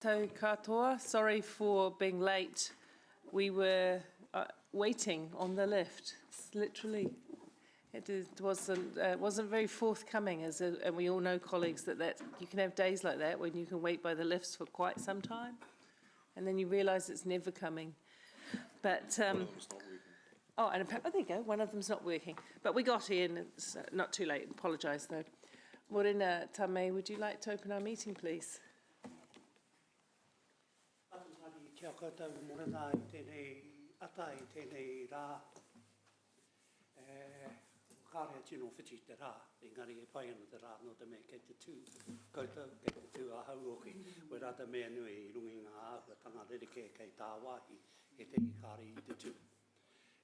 Tau katoa. Sorry for being late. We were waiting on the lift. Literally, it wasn't very forthcoming. And we all know, colleagues, that you can have days like that when you can wait by the lifts for quite some time, and then you realise it's never coming. But oh, and there you go. One of them's not working. But we got in. It's not too late. Apologise though. Morena Tame, would you like to open our meeting, please? Kia koutou morena I tēnei ata I tēnei rā. Kārea tino whiti te rā, engari e pai ana te rā no te mea kei te tū. Koutou kei te tū a hauoki, we rā te mea nui I rungi ngā āhuatanga rerike kei tā wāhi e te I kāri I te tū.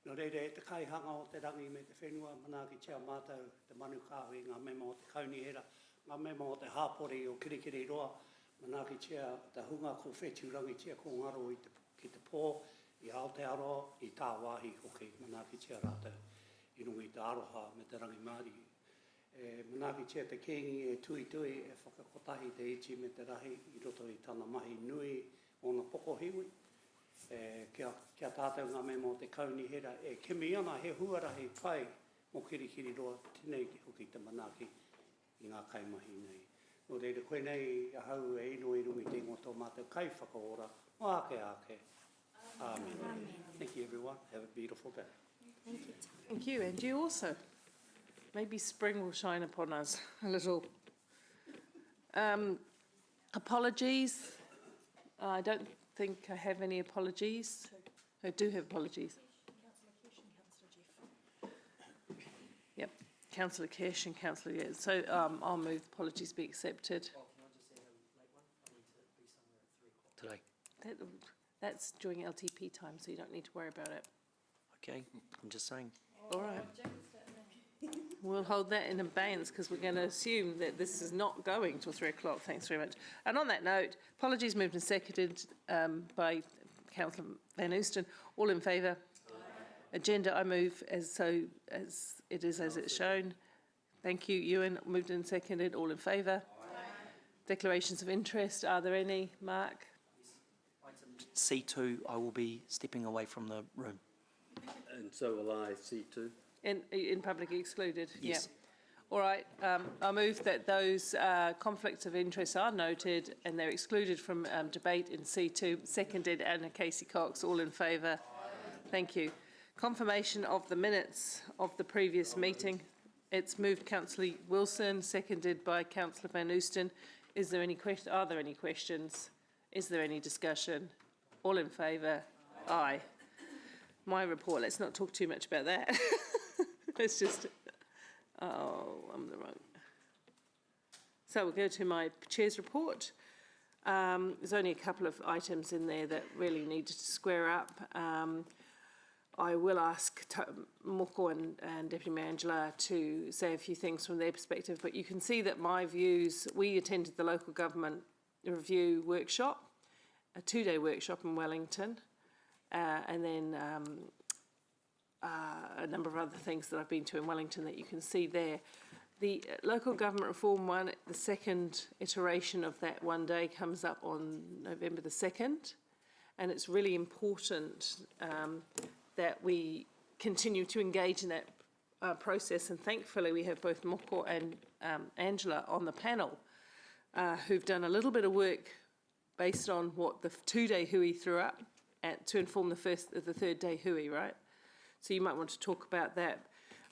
No reire, te kaihanga o te rangi me te whenua, manaki tia mātou, te manu kāhui, ngā mema o te kaunihera, ngā mema o te hāpori o kirikiri roa, manaki tia te hunga ko whetu rangi tia ko ngaro ki te pō, I Aotearoa, I tā wāhi hoki, manaki tia rātou, I rungi te aroha me te rangi Māori. Manaki tia te kengi e tui e whakakotahi te iti me te rahi, I roto I tana mahi nui o na poko hiwi. Kia tātou ngā mema o te kaunihera, e kimi ana he huarahi pai mo kirikiri roa, tēnei ki hoki te manaki I ngā kaimahi nei. No reira koe nei ahau e ino I rungi te ngoto mātou kai whakaora, o ake. Amen. Thank you everyone, have a beautiful day. Thank you. Thank you, and you also. Maybe spring will shine upon us a little. Apologies. I don't think I have any apologies. I do have apologies. Yep, Councillor Cash and Councillor Yates. So I'll move apologies be accepted. Oh, can I just say I have a late one? I need to be somewhere at 3 o'clock. Today. That's during LTP time, so you don't need to worry about it. Okay, I'm just saying. All right. We'll hold that in abeyance because we're going to assume that this is not going till 3 o'clock. Thanks very much. And on that note, apologies moved and seconded by Councillor Van Oosten. All in favour? Agenda I move as it is as it's shown. Thank you, Ewan. Moved and seconded. All in favour? Declarations of interest. Are there any? Mark? C2, I will be stepping away from the room. And so will I, C2. In public excluded? Yes. Yeah. All right. I move that those conflicts of interest are noted and they're excluded from debate in C2. Seconded, Anna Casey Cox. All in favour? Thank you. Confirmation of the minutes of the previous meeting. It's moved Councillor Wilson, seconded by Councillor Van Oosten. Is there any question? Are there any questions? Is there any discussion? All in favour? Aye. My report, let's not talk too much about that. Let's just, oh, I'm the wrong. So we'll go to my chair's report. There's only a couple of items in there that really needed to square up. I will ask Moko and Deputy Mayor Angela to say a few things from their perspective, but you can see that my views, we attended the local government review workshop, a 2-day workshop in Wellington, and then a number of other things that I've been to in Wellington that you can see there. The local government reform one, the second iteration of that 1 day comes up on November the 2nd, and it's really important that we continue to engage in that process, and thankfully we have both Moko and Angela on the panel who've done a little bit of work based on what the 2-day hui threw up to inform the third day hui, right? So you might want to talk about that.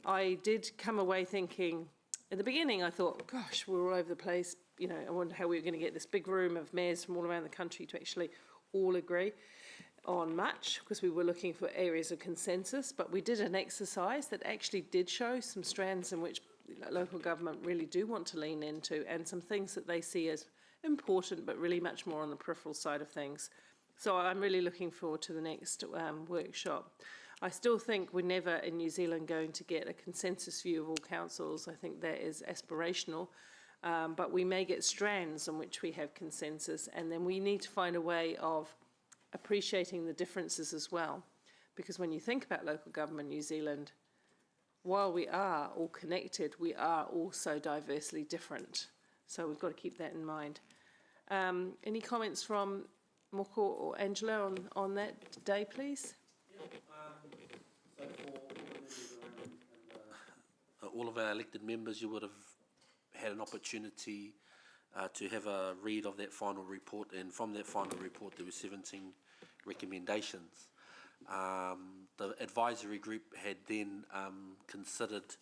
I did come away thinking, in the beginning I thought, gosh, we're all over the place. You know, I wonder how we were going to get this big room of mayors from all around the country to actually all agree on much, because we were looking for areas of consensus, but we did an exercise that actually did show some strands in which local government really do want to lean into, and some things that they see as important, but really much more on the peripheral side of things. So I'm really looking forward to the next workshop. I still think we're never in New Zealand going to get a consensus view of all councils. I think that is aspirational, but we may get strands on which we have consensus, and then we need to find a way of appreciating the differences as well. Because when you think about local government in New Zealand, while we are all connected, we are also diversely different. So we've got to keep that in mind. Any comments from Moko or Angela on that day, please? All of our elected members, you would have had an opportunity to have a read of that final report, and from that final report there were 17 recommendations. The advisory group had then considered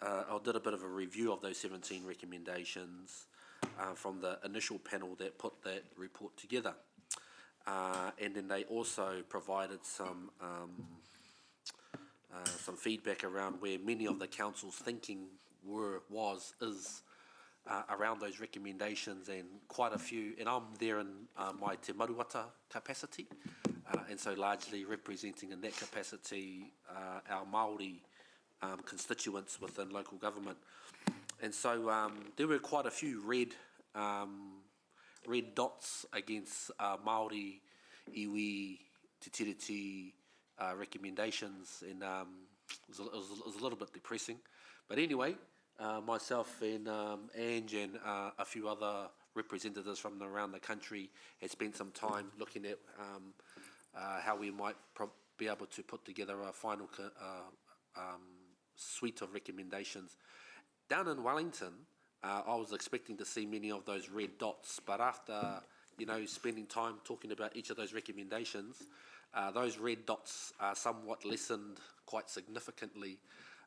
or did a bit of a review of those 17 recommendations from the initial panel that put that report together. And then they also provided some feedback around where many of the council's thinking is around those recommendations, and quite a few, and I'm there in my Te Maruata capacity, and so largely representing in that capacity our Māori constituents within local government. And so there were quite a few red dots against Māori, iwi, te tiriti recommendations, and it was a little bit depressing. But anyway, myself and Ange and a few other representatives from around the country had spent some time looking at how we might be able to put together a final suite of recommendations. Down in Wellington, I was expecting to see many of those red dots, but after spending time talking about each of those recommendations, those red dots somewhat lessened quite significantly,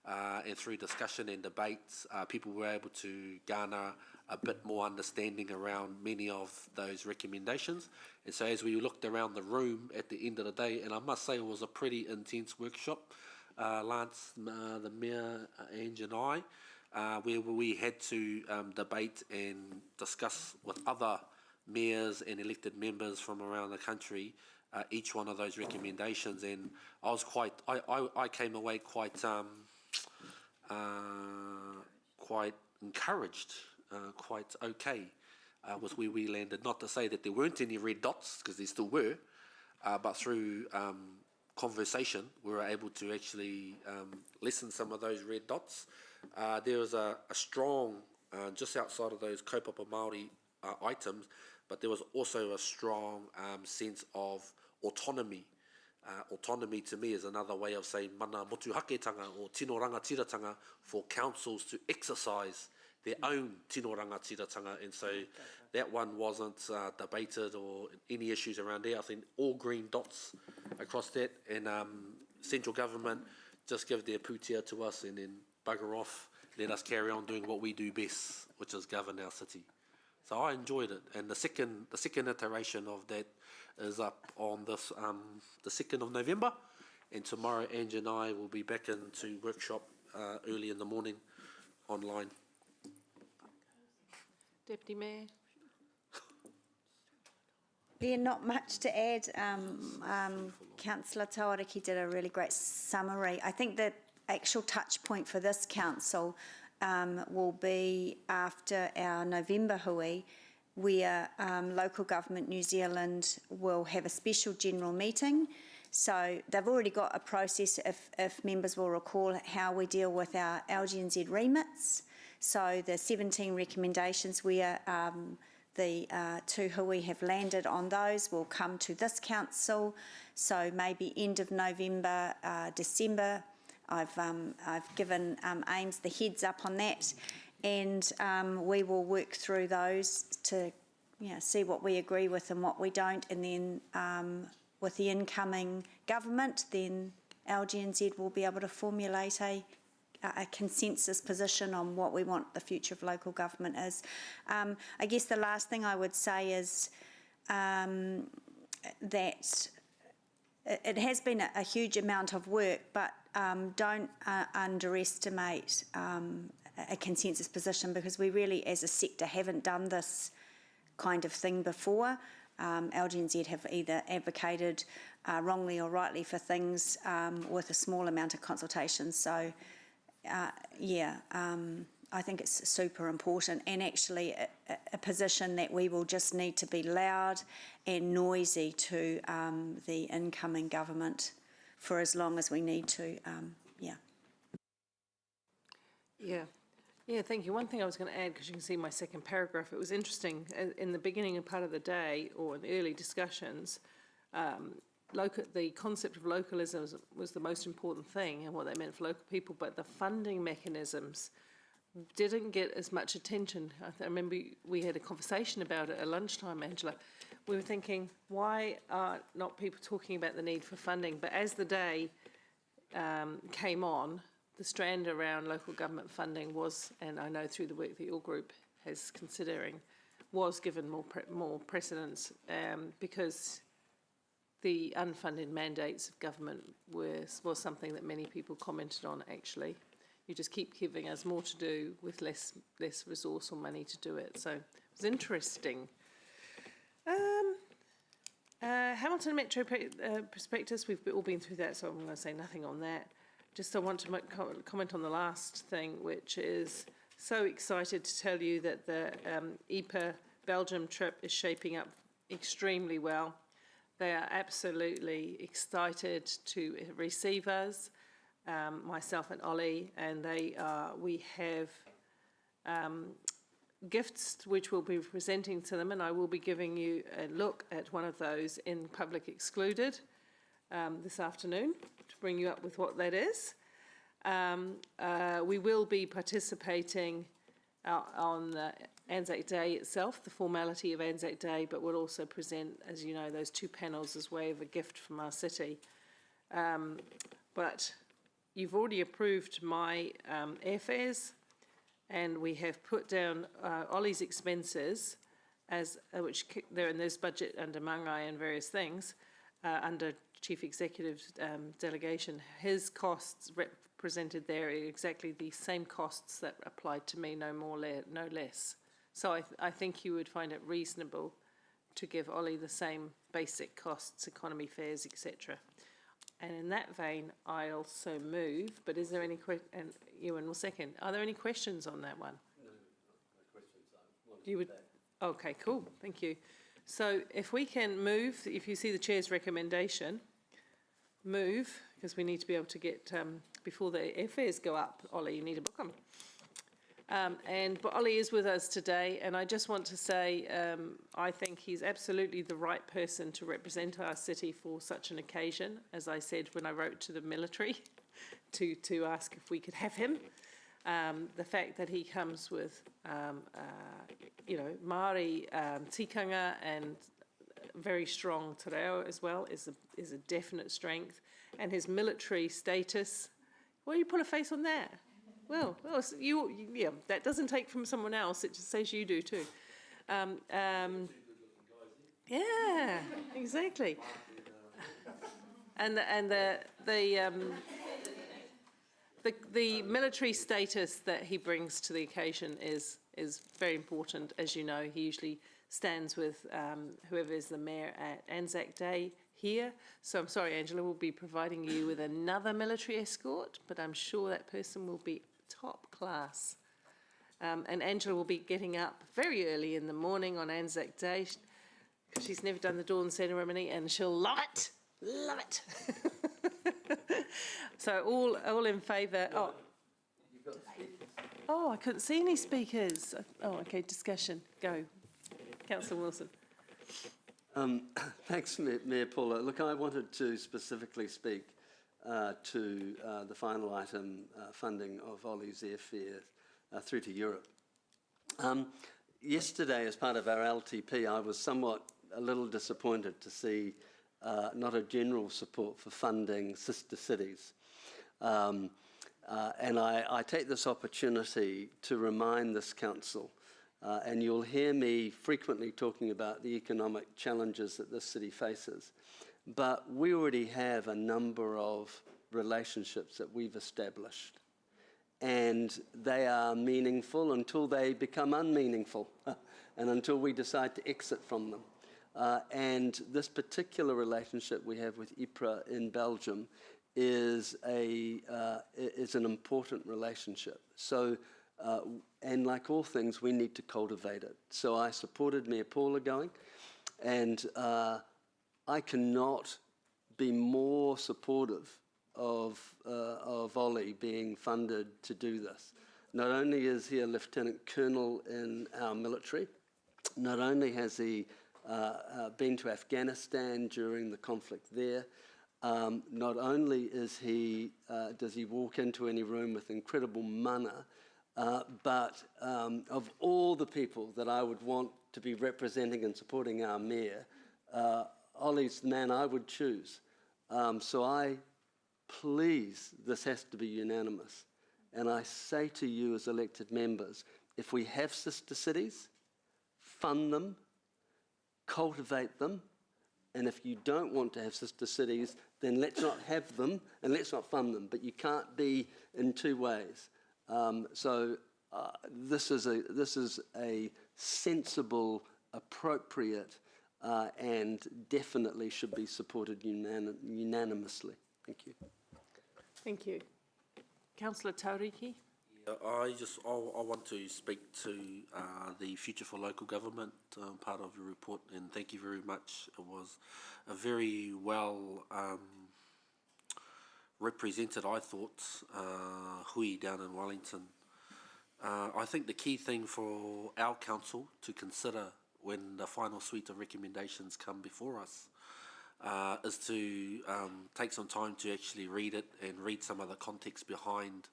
and through discussion and debates, people were able to garner a bit more understanding around many of those recommendations. And so as we looked around the room at the end of the day, and I must say it was a pretty intense workshop, Lance, the Mayor, Ange and I, where we had to debate and discuss with other mayors and elected members from around the country each one of those recommendations. And I was I came away quite encouraged, quite okay with where we landed. Not to say that there weren't any red dots, because there still were, but through conversation we were able to actually lessen some of those red dots. There was a strong, just outside of those kaupapa Māori items, but there was also a strong sense of autonomy. Autonomy to me is another way of saying mana motuhaketanga or tino rangatiratanga for councils to exercise their own tino rangatiratanga, and so that one wasn't debated or any issues around there. I think all green dots across that, and central government just give their pūtea to us and then bugger off, let us carry on doing what we do best, which is govern our city. So I enjoyed it, and the second iteration of that is up on this the 2nd of November, and tomorrow Ange and I will be back into workshop early in the morning online. Deputy Mayor. Yeah, not much to add. Councillor Tawariki did a really great summary. I think the actual touch point for this council will be after our November hui, where Local Government New Zealand will have a special general meeting. So they've already got a process, if members will recall, how we deal with our LGNZ remits. So the 17 recommendations where the two hui have landed on those will come to this council. So maybe end of November, December. I've given Ames the heads up on that, and we will work through those to see what we agree with and what we don't, and then with the incoming government, then LGNZ will be able to formulate a consensus position on what we want the future of local government is. I guess the last thing I would say is that it has been a huge amount of work, but don't underestimate a consensus position, because we really as a sector haven't done this kind of thing before. LGNZ have either advocated wrongly or rightly for things with a small amount of consultation. So I think it's super important, and actually a position that we will just need to be loud and noisy to the incoming government for as long as we need to. Yeah. Yeah, thank you. One thing I was going to add, because you can see my second paragraph, it was interesting, in the beginning and part of the day, or in the early discussions, the concept of localism was the most important thing and what that meant for local people, but the funding mechanisms didn't get as much attention. I remember we had a conversation about it at lunchtime, Angela. We were thinking, why are not people talking about the need for funding? But as the day came on, the strand around local government funding was, and I know through the work that your group is considering, was given more precedence because the unfunded mandates of government was something that many people commented on, actually. You just keep giving us more to do with less resource or money to do it. So it was interesting. Hamilton Metro Prospectus, we've all been through that, so I'm going to say nothing on that. Just I want to comment on the last thing, which is so excited to tell you that the EPA Belgium trip is shaping up extremely well. They are absolutely excited to receive us, myself and Ollie, and we have gifts which we'll be presenting to them, and I will be giving you a look at one of those in Public Excluded this afternoon to bring you up with what that is. We will be participating on the Anzac Day itself, the formality of Anzac Day, but we'll also present, as you know, those two panels as way of a gift from our city. But you've already approved my airfares, and we have put down Ollie's expenses as which they're in this budget under Mangai and various things under Chief Executive's delegation. His costs represented there are exactly the same costs that applied to me, no more, no less. So I think you would find it reasonable to give Ollie the same basic costs, economy fares, etc. And in that vein, I also move, but is there any and Ewan will second. Are there any questions on that one? No questions. I wanted You would, okay, cool, thank you. So if we can move, if you see the chair's recommendation, move, because we need to be able to get, before the airfares go up, Ollie, you need to book them. But Ollie is with us today, and I just want to say I think he's absolutely the right person to represent our city for such an occasion, as I said when I wrote to the military to ask if we could have him. The fact that he comes with, Māori tikanga and very strong te reo as well is a definite strength, and his military status. Well, you put a face on that. Well, yeah, that doesn't take from someone else. It just says you do too. Yeah, exactly. And the military status that he brings to the occasion is very important. As you know, he usually stands with whoever is the mayor at Anzac Day here. So I'm sorry, Angela, we'll be providing you with another military escort, but I'm sure that person will be top class. And Angela will be getting up very early in the morning on Anzac Day, because she's never done the dawn ceremony, and she'll love it. Love it. So all in favour. Oh, I couldn't see any speakers. Oh, okay, discussion. Go. Councillor Wilson. Thanks, Mayor Paula. Look, I wanted to specifically speak to the final item, funding of Ollie's airfare through to Europe. Yesterday, as part of our LTP, I was a little disappointed to see not a general support for funding sister cities. And I take this opportunity to remind this council, and you'll hear me frequently talking about the economic challenges that this city faces, but we already have a number of relationships that we've established, and they are meaningful until they become unmeaningful and until we decide to exit from them. And this particular relationship we have with IPRA in Belgium is an important relationship. So, and like all things, we need to cultivate it. So I supported Mayor Paula going, and I cannot be more supportive of Ollie being funded to do this. not only is he a lieutenant colonel in our military, not only has he been to Afghanistan during the conflict there, not only is he, does he walk into any room with incredible mana, but of all the people that I would want to be representing and supporting our mayor, Ollie's the man I would choose. So please, this has to be unanimous. And I say to you as elected members, if we have sister cities, fund them, cultivate them, and if you don't want to have sister cities, then let's not have them and let's not fund them. But you can't be in two ways. This is a sensible, appropriate, and definitely should be supported unanimously. Thank you. Thank you. Councillor Tauriki? Yeah, I want to speak to the Future for Local Government part of your report, and thank you very much. It was a very well represented, I thought, hui down in Wellington. I think the key thing for our council to consider when the final suite of recommendations come before us is to take some time to actually read it and read some of the context behind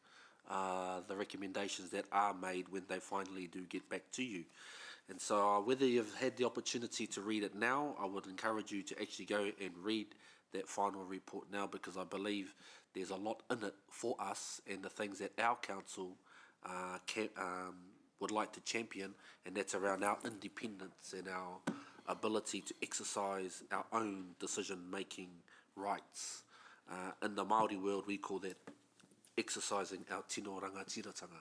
the recommendations that are made when they finally do get back to you. And so whether you've had the opportunity to read it now, I would encourage you to actually go and read that final report now, because I believe there's a lot in it for us and the things that our council would like to champion, and that's around our independence and our ability to exercise our own decision-making rights. In the Māori world, we call that exercising our tino rangatiratanga.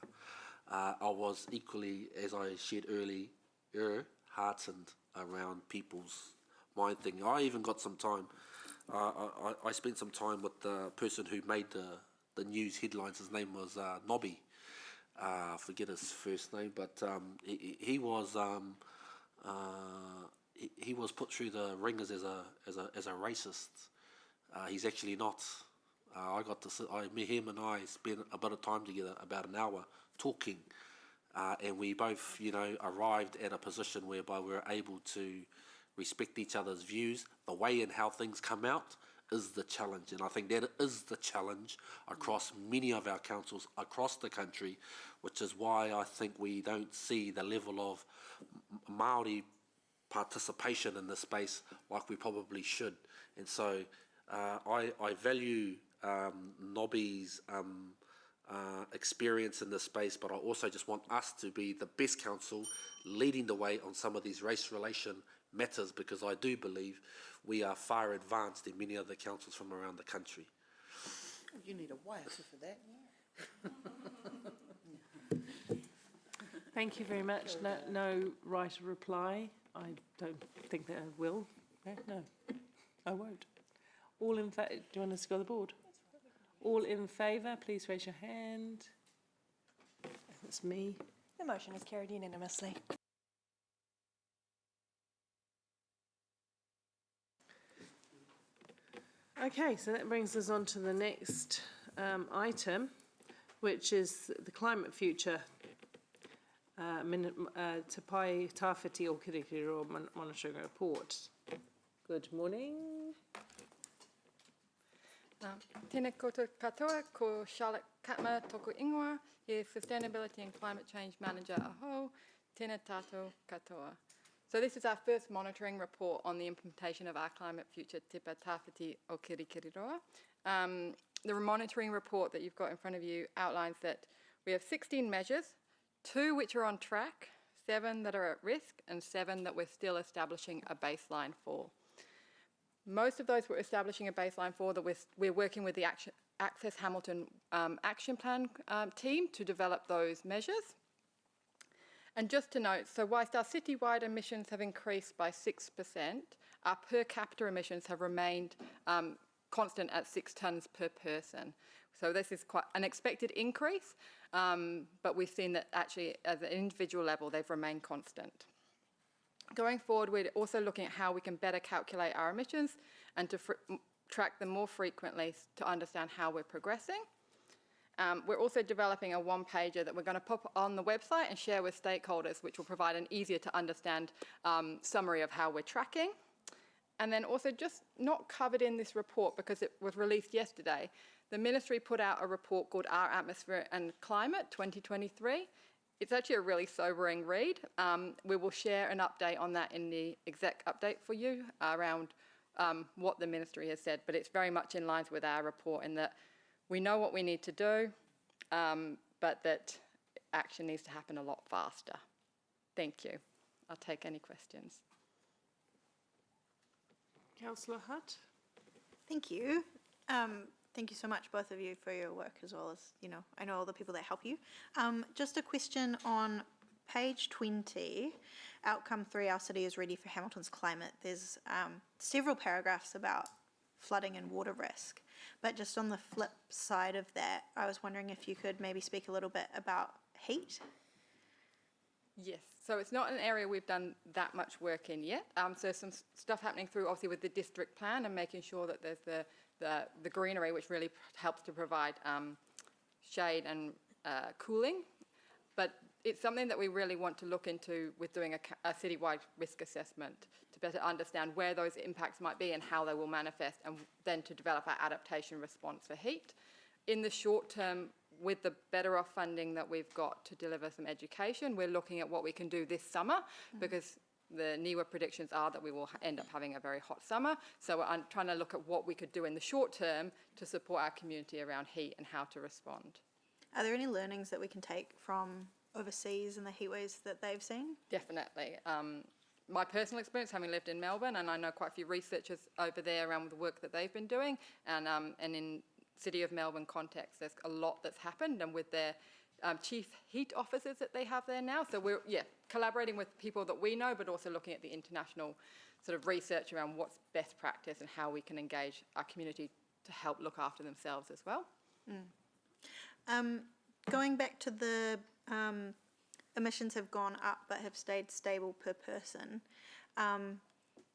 I was equally, as I shared earlier, heartened around people's mind thinking. I even got some time, I spent some time with the person who made the news headlines. His name was Nobby. I forget his first name, but he was put through the ringers as a racist. He's actually not. I met him and I spent a bit of time together, about an hour, talking, and we both, arrived at a position whereby we were able to respect each other's views. The way and how things come out is the challenge, and I think that is the challenge across many of our councils across the country, which is why I think we don't see the level of Māori participation in this space like we probably should. And so I value Nobby's experience in this space, but I also just want us to be the best council leading the way on some of these race relation matters, because I do believe we are far advanced in many other councils from around the country. You need a wife for that. Thank you very much. No right of reply. I don't think that I will. No, I won't. All in favour? Do you want us to go to the board? All in favour, please raise your hand. That's me. The motion is carried unanimously. Okay, so that brings us on to the next item, which is the climate future Te Pai Tawhiti o Kirikiri monitoring report. Good morning. Tēnā koutou katoa, ko Charlotte Katma toku ingoa, he Sustainability and Climate Change Manager aho, tēnā tātou katoa. So this is our first monitoring report on the implementation of our climate future Te Pai Tawhiti o Kirikiriroa. The monitoring report that you've got in front of you outlines that we have 16 measures, 2 which are on track, 7 that are at risk, and 7 that we're still establishing a baseline for. Most of those we're establishing a baseline for, that we're working with the Access Hamilton Action Plan team to develop those measures. And just to note, so whilst our citywide emissions have increased by 6%, our per capita emissions have remained constant at 6 tonnes per person. So this is quite an expected increase, but we've seen that actually at an individual level, they've remained constant. Going forward, we're also looking at how we can better calculate our emissions and to track them more frequently to understand how we're progressing. we're also developing a one-pager that we're going to pop on the website and share with stakeholders, which will provide an easier to understand summary of how we're tracking. And then also, just not covered in this report because it was released yesterday, the Ministry put out a report called Our Atmosphere and Climate 2023. It's actually a really sobering read. We will share an update on that in the exec update for you around what the Ministry has said, but it's very much in line with our report in that we know what we need to do, but that action needs to happen a lot faster. Thank you. I'll take any questions. Councillor Hutt? Thank you. Thank you so much, both of you, for your work, as well as, I know all the people that help you. Just a question on page 20, outcome 3, our city is ready for Hamilton's climate. There's several paragraphs about flooding and water risk. But just on the flip side of that, I was wondering if you could maybe speak a little bit about heat. Yes, so it's not an area we've done that much work in yet. So some stuff happening through, obviously, with the district plan and making sure that there's the greenery, which really helps to provide shade and cooling. But it's something that we really want to look into with doing a citywide risk assessment to better understand where those impacts might be and how they will manifest, and then to develop our adaptation response for heat. In the short term, with the Better Off funding that we've got to deliver some education, we're looking at what we can do this summer, because the NIWA predictions are that we will end up having a very hot summer. So I'm trying to look at what we could do in the short term to support our community around heat and how to respond. Are there any learnings that we can take from overseas and the heat waves that they've seen? Definitely. My personal experience, having lived in Melbourne, and I know quite a few researchers over there around the work that they've been doing, and in City of Melbourne context, there's a lot that's happened, and with their chief heat officers that they have there now. So we're, collaborating with people that we know, but also looking at the international sort of research around what's best practice and how we can engage our community to help look after themselves as well. Going back to the emissions have gone up but have stayed stable per person,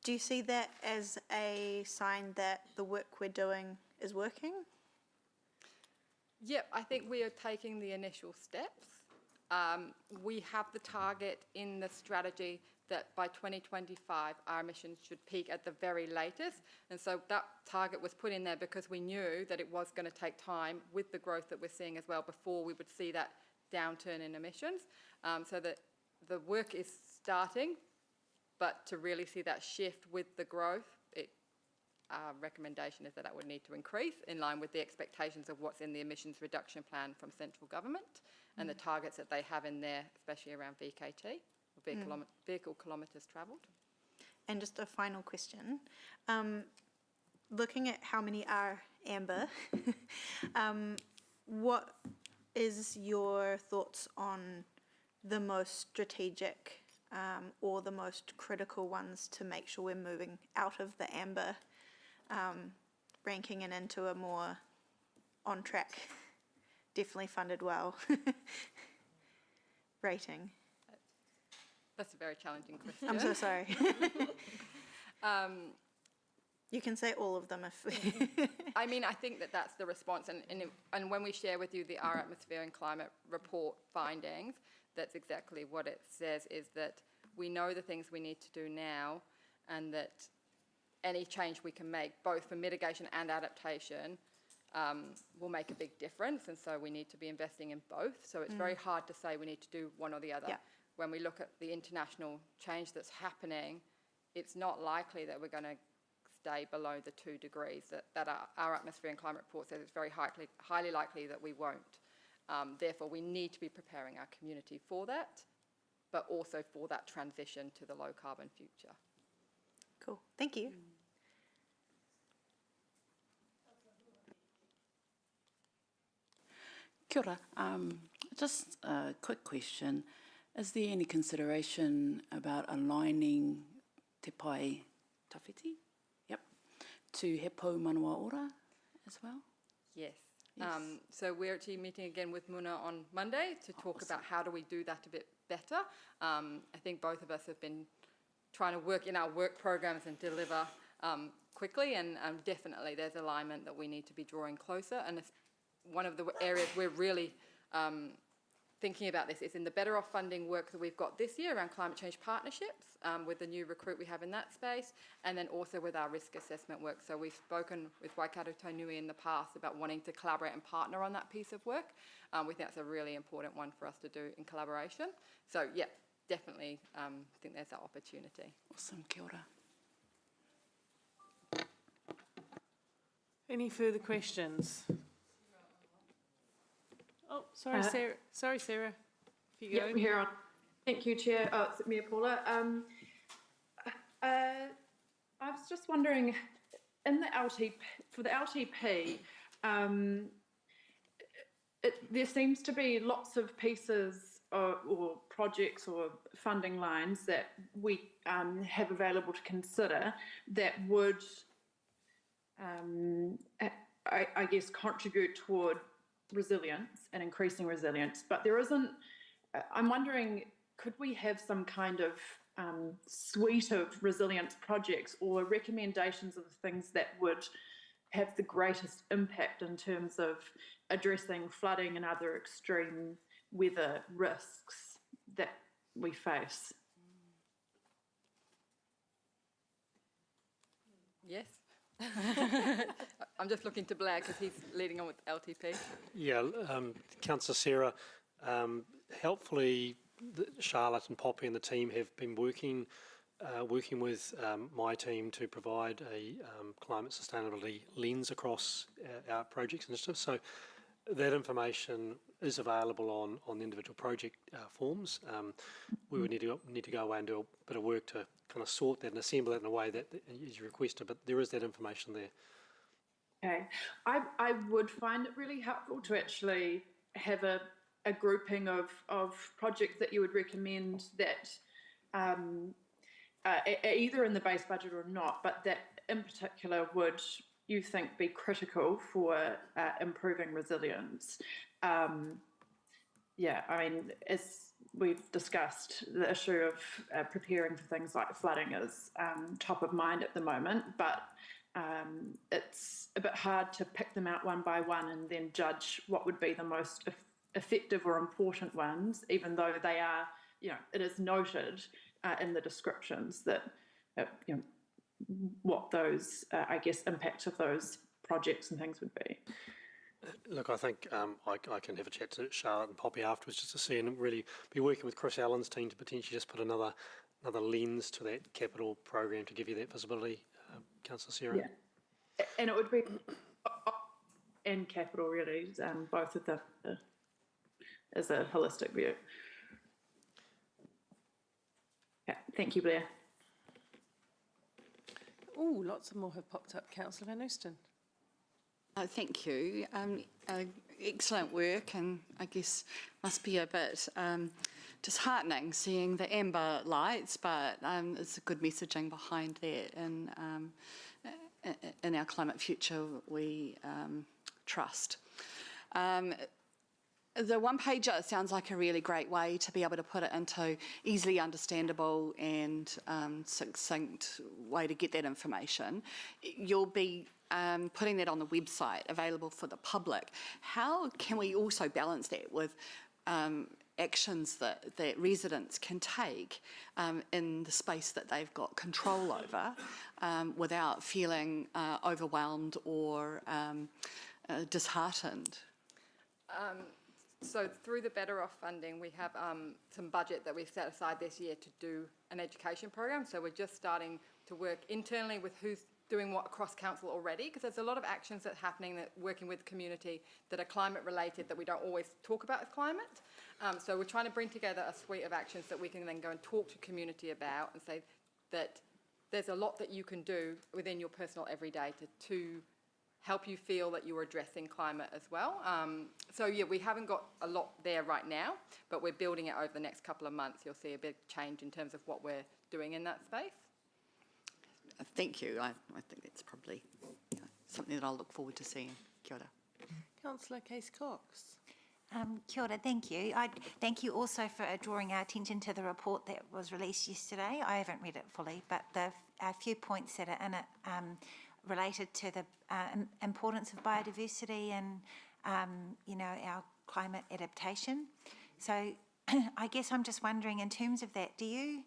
do you see that as a sign that the work we're doing is working? Yep, I think we are taking the initial steps. We have the target in the strategy that by 2025 our emissions should peak at the very latest, and so that target was put in there because we knew that it was going to take time with the growth that we're seeing as well before we would see that downturn in emissions. So that the work is starting, but to really see that shift with the growth, our recommendation is that it would need to increase in line with the expectations of what's in the emissions reduction plan from central government and the targets that they have in there, especially around VKT, vehicle kilometres travelled. And just a final question. Looking at how many are amber, what is your thoughts on the most strategic or the most critical ones to make sure we're moving out of the amber ranking and into a more on track, definitely funded well rating? That's a very challenging question. I'm so sorry. You can say all of them if... I mean, I think that that's the response, and when we share with you the Our Atmosphere and Climate Report findings, that's exactly what it says, is that we know the things we need to do now, and that any change we can make, both for mitigation and adaptation, will make a big difference, and so we need to be investing in both. So it's very hard to say we need to do one or the other. Yeah. When we look at the international change that's happening, it's not likely that we're going to stay below the 2 degrees that our Atmosphere and Climate Report says. It's very highly likely that we won't. Therefore, we need to be preparing our community for that, but also for that transition to the low carbon future. Cool, thank you. Kia ora. Just a quick question. Is there any consideration about aligning Te Pai Tawhiti, to He Pou Manawa Ora as well? Yes. Yes. So we're actually meeting again with Muna on Monday to talk about how do we do that a bit better. I think both of us have been trying to work in our work programs and deliver quickly, and definitely there's alignment that we need to be drawing closer, and one of the areas we're really thinking about this is in the Better Off funding work that we've got this year around climate change partnerships with the new recruit we have in that space, and then also with our risk assessment work. So we've spoken with Waikato Tainui in the past about wanting to collaborate and partner on that piece of work. We think that's a really important one for us to do in collaboration. So yeah, definitely think there's that opportunity. Awesome, kia ora. Any further questions? Oh, sorry, Sarah. Sorry, Sarah. If you go. Yep, here on. Thank you, Chair. It's Mia Paula. I was just wondering, in the for the LTP, there seems to be lots of pieces or projects or funding lines that we have available to consider that would, I guess, contribute toward resilience and increasing resilience, but there isn't. I'm wondering, could we have some kind of suite of resilience projects or recommendations of things that would have the greatest impact in terms of addressing flooding and other extreme weather risks that we face? Yes. I'm just looking to Blair because he's leading on with LTP. Yeah, Councillor Sarah, helpfully Charlotte and Poppy and the team have been working with my team to provide a climate sustainability lens across our projects initiatives. So that information is available on the individual project forms. We would need to go away and do a bit of work to kind of sort that and assemble that in a way that is requested, but there is that information there. Okay, I would find it really helpful to actually have a grouping of projects that you would recommend that either in the base budget or not, but that in particular would, you think, be critical for improving resilience. Yeah, I mean, as we've discussed, the issue of preparing for things like flooding is top of mind at the moment, but it's a bit hard to pick them out one by one and then judge what would be the most effective or important ones, even though they are, it is noted in the descriptions that, what those, I guess, impact of those projects and things would be. Look, I think I can have a chat to Charlotte and Poppy afterwards just to see, and really be working with Chris Allen's team to potentially just put another lens to that capital program to give you that visibility, Councillor Sarah. Yeah, and it would be and capital really, both of them as a holistic view. Yeah, thank you, Blair. Oh, lots of more have popped up. Councillor Van Oosten. Thank you. Excellent work, and I guess must be a bit disheartening seeing the amber lights, but it's a good messaging behind that. And in our climate future, we trust. The one-pager sounds like a really great way to be able to put it into easily understandable and succinct way to get that information. You'll be putting that on the website, available for the public. How can we also balance that with actions that residents can take in the space that they've got control over without feeling overwhelmed or disheartened? So through the Better Off funding, we have some budget that we've set aside this year to do an education program. So we're just starting to work internally with who's doing what across council already, because there's a lot of actions that are happening that working with the community that are climate related that we don't always talk about as climate. So we're trying to bring together a suite of actions that we can then go and talk to community about and say that there's a lot that you can do within your personal everyday to help you feel that you're addressing climate as well. So yeah, we haven't got a lot there right now, but we're building it over the next couple of months. You'll see a big change in terms of what we're doing in that space. Thank you. I think that's probably something that I'll look forward to seeing. Kia ora. Councillor Case-Cox. Kia ora, thank you. Thank you also for drawing our attention to the report that was released yesterday. I haven't read it fully, but the few points that are in it related to the importance of biodiversity and you know, our climate adaptation. So I guess I'm just wondering, in terms of that, do you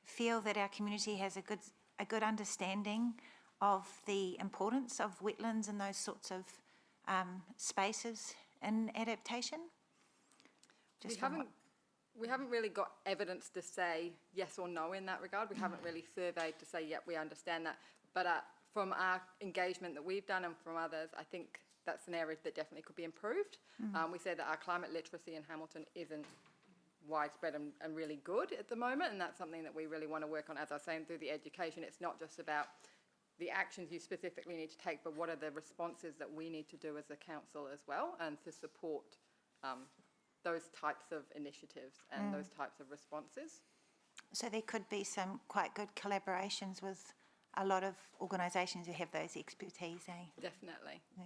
feel that our community has a good understanding of the importance of wetlands and those sorts of spaces in adaptation? We haven't really got evidence to say yes or no in that regard. We haven't really surveyed to say, yep, we understand that. But from our engagement that we've done and from others, I think that's an area that definitely could be improved. We say that our climate literacy in Hamilton isn't widespread and really good at the moment, and that's something that we really want to work on. As I was saying, through the education, it's not just about the actions you specifically need to take, but what are the responses that we need to do as a council as well, and to support those types of initiatives and those types of responses. So there could be some quite good collaborations with a lot of organisations who have those expertise, eh? Definitely. Yeah.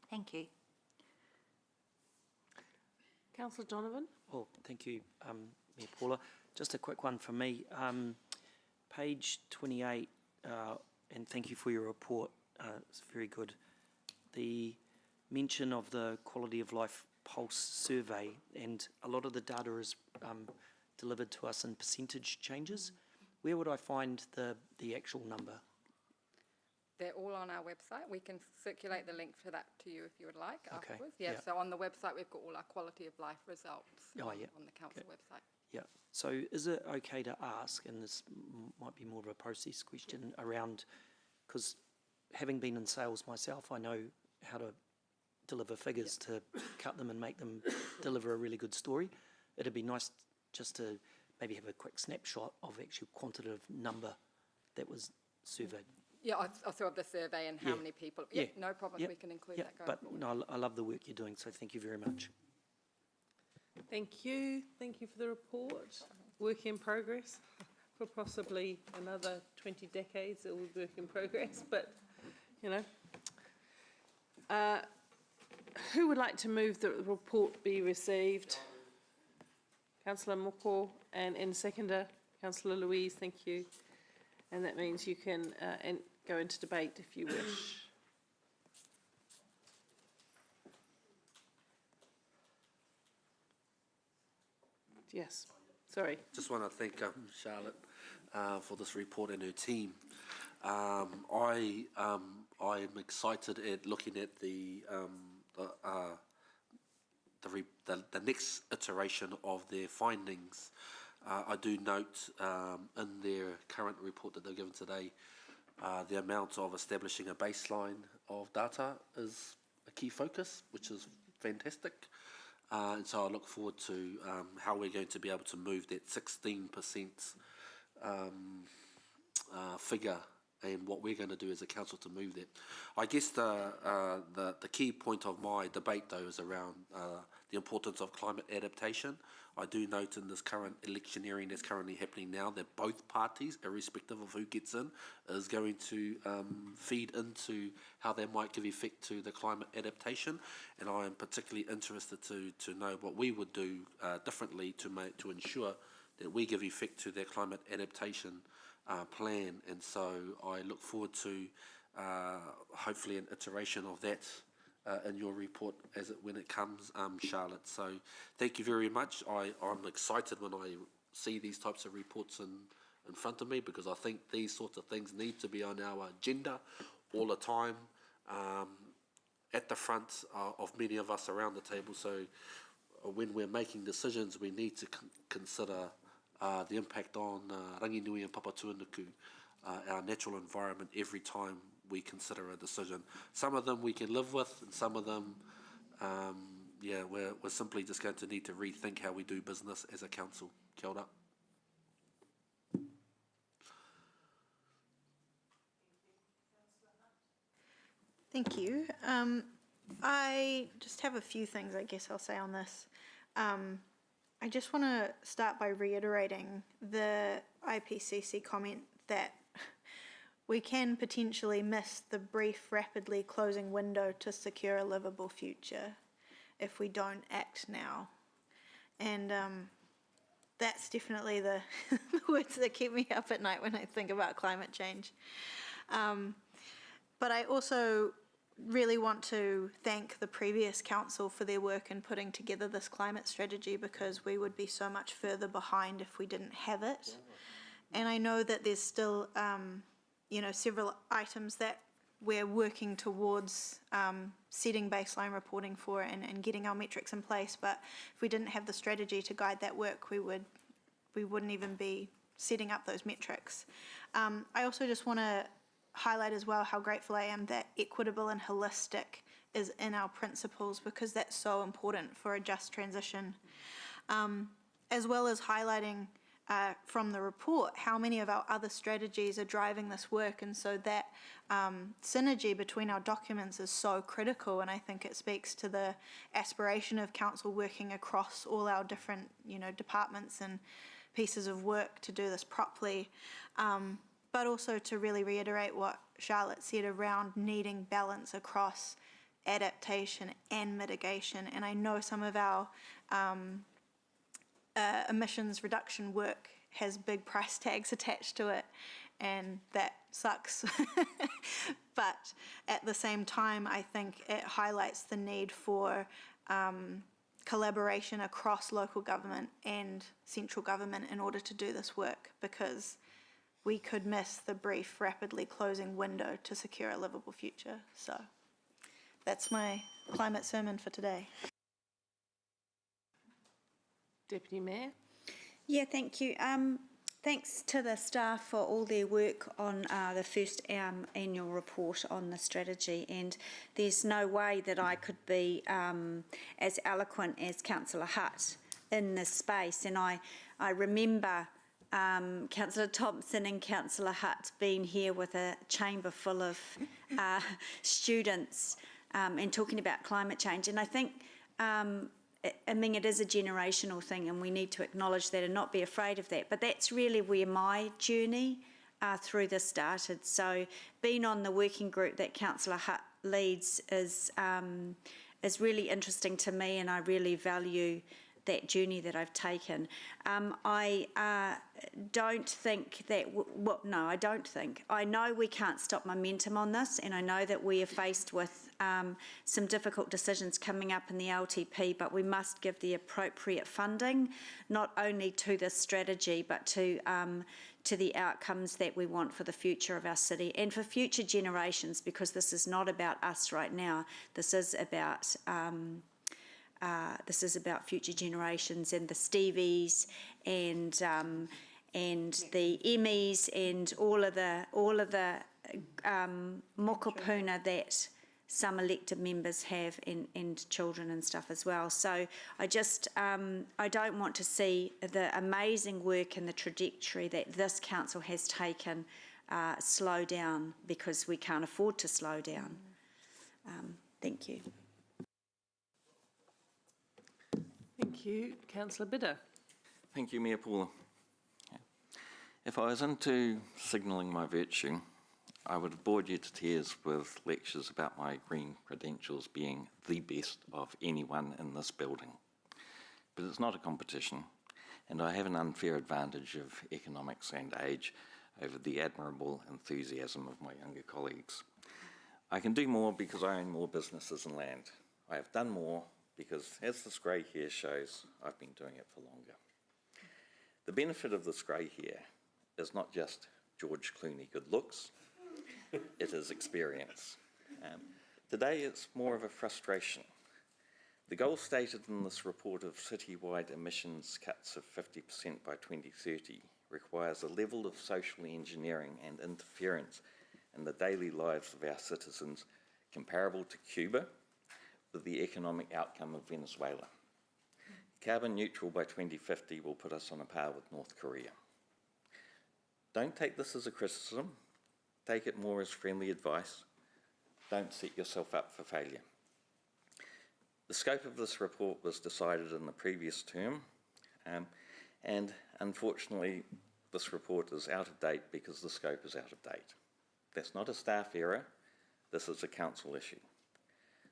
Thank you. Councillor Donovan? Oh, thank you, Mayor Paula. Just a quick one from me. Page 28, and thank you for your report. It's very good. The mention of the Quality of Life Pulse survey, and a lot of the data is delivered to us in percentage changes. Where would I find the actual number? They're all on our website. We can circulate the link for that to you if you would like afterwards. Yeah, yeah. So on the website, we've got all our quality of life results Oh, yeah. on the council website. Yeah. So is it okay to ask, and this might be more of a process question around, because having been in sales myself, I know how to deliver figures to cut them and make them deliver a really good story. It'd be nice just to maybe have a quick snapshot of actual quantitative number that was surveyed. Yeah, I saw the survey and how many people. Yeah, no problem. We can include that going forward. No, I love the work you're doing, so thank you very much. Thank you. Thank you for the report. Work in progress. For possibly another 20 decades, it will be work in progress, but, you know. Who would like to move that the report be received? Councillor Moko, and in seconder, Councillor Louise, thank you. And that means you can go into debate if you wish. Yes, sorry. Just want to thank Charlotte for this report and her team. I am excited at looking at the next iteration of their findings. I do note in their current report that they've given today, the amount of establishing a baseline of data is a key focus, which is fantastic. And so I look forward to how we're going to be able to move that 16% figure, and what we're going to do as a council to move that. I guess the key point of my debate, though, is around the importance of climate adaptation. I do note in this current electioneering that's currently happening now that both parties, irrespective of who gets in, is going to feed into how they might give effect to the climate adaptation. And I am particularly interested to know what we would do differently to ensure that we give effect to their climate adaptation plan. And so I look forward to hopefully an iteration of that in your report when it comes, Charlotte. So thank you very much. I'm excited when I see these types of reports in front of me, because I think these sorts of things need to be on our agenda all the time, at the front of many of us around the table. So when we're making decisions, we need to consider the impact on Ranginui and Papatūānuku, our natural environment, every time we consider a decision. Some of them we can live with, and some of them, we're simply just going to need to rethink how we do business as a council. Kia ora. Thank you. I just have a few things I guess I'll say on this. I just want to start by reiterating the IPCC comment that we can potentially miss the brief, rapidly closing window to secure a livable future if we don't act now. And that's definitely the words that keep me up at night when I think about climate change. But I also really want to thank the previous council for their work in putting together this climate strategy, because we would be so much further behind if we didn't have it. And I know that there's still, you know, several items that we're working towards setting baseline reporting for and getting our metrics in place. But if we didn't have the strategy to guide that work, we wouldn't even be setting up those metrics. I also just want to highlight as well how grateful I am that equitable and holistic is in our principles, because that's so important for a just transition. As well as highlighting from the report how many of our other strategies are driving this work, and so that synergy between our documents is so critical, and I think it speaks to the aspiration of council working across all our different, you know, departments and pieces of work to do this properly, but also to really reiterate what Charlotte said around needing balance across adaptation and mitigation. And I know some of our emissions reduction work has big price tags attached to it, and that sucks. But at the same time, I think it highlights the need for collaboration across local government and central government in order to do this work, because we could miss the brief, rapidly closing window to secure a livable future. So that's my climate sermon for today. Deputy Mayor. Yeah, thank you. Thanks to the staff for all their work on the first annual report on the strategy, and there's no way that I could be as eloquent as Councillor Hutt in this space. And I remember Councillor Thompson and Councillor Hutt being here with a chamber full of students and talking about climate change. And I think I mean, it is a generational thing, and we need to acknowledge that and not be afraid of that. But that's really where my journey through this started. So being on the working group that Councillor Hutt leads is really interesting to me, and I really value that journey that I've taken. I don't think that, no, I don't think. I know we can't stop momentum on this, and I know that we are faced with some difficult decisions coming up in the LTP, but we must give the appropriate funding, not only to this strategy, but to the outcomes that we want for the future of our city and for future generations, because this is not about us right now. This is about future generations, and the Stevies and the Emmys and all of the mokopuna that some elected members have, and children and stuff as well. So I just, I don't want to see the amazing work and the trajectory that this council has taken slow down, because we can't afford to slow down. Thank you. Thank you. Councillor Bidder. Thank you, Mayor Paula. If I was into signalling my virtue, I would have bored you to tears with lectures about my green credentials being the best of anyone in this building. But it's not a competition, and I have an unfair advantage of economics and age over the admirable enthusiasm of my younger colleagues. I can do more because I own more businesses and land. I have done more because, as this grey hair shows, I've been doing it for longer. The benefit of this grey hair is not just George Clooney good looks, it is experience. Today it's more of a frustration. The goal stated in this report of citywide emissions cuts of 50% by 2030 requires a level of social engineering and interference in the daily lives of our citizens comparable to Cuba, with the economic outcome of Venezuela. Carbon neutral by 2050 will put us on a par with North Korea. Don't take this as a criticism, take it more as friendly advice. Don't set yourself up for failure. The scope of this report was decided in the previous term, and unfortunately this report is out of date because the scope is out of date. That's not a staff error, this is a council issue.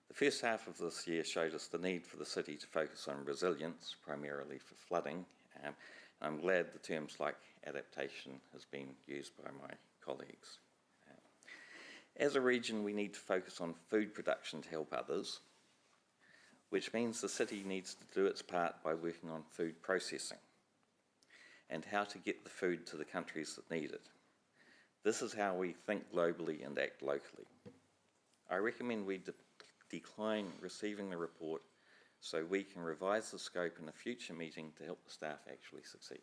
The first half of this year showed us the need for the city to focus on resilience, primarily for flooding. I'm glad the terms like adaptation has been used by my colleagues. As a region, we need to focus on food production to help others, which means the city needs to do its part by working on food processing and how to get the food to the countries that need it. This is how we think globally and act locally. I recommend we decline receiving the report so we can revise the scope in a future meeting to help the staff actually succeed.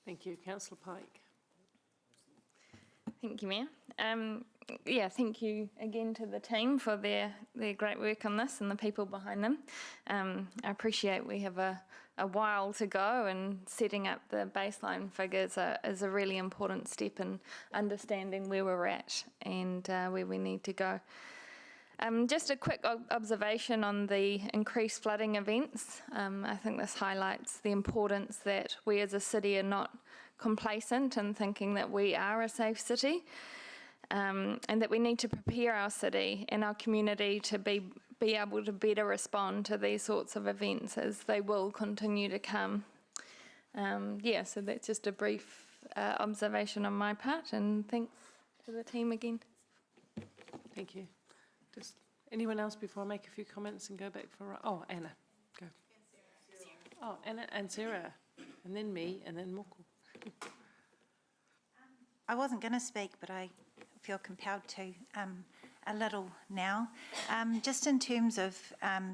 Thank you. Councillor Pike. Thank you, Mayor. Yeah, thank you again to the team for their great work on this and the people behind them. I appreciate we have a while to go, and setting up the baseline figures is a really important step in understanding where we're at and where we need to go. Just a quick observation on the increased flooding events. I think this highlights the importance that we as a city are not complacent in thinking that we are a safe city, and that we need to prepare our city and our community to be able to better respond to these sorts of events as they will continue to come. Yeah, so that's just a brief observation on my part, and thanks to the team again. Thank you. Just anyone else before I make a few comments and go back for... Oh, Anna, go. Oh, Anna and Sarah, and then me, and then Moko. I wasn't going to speak, but I feel compelled to a little now. Just in terms of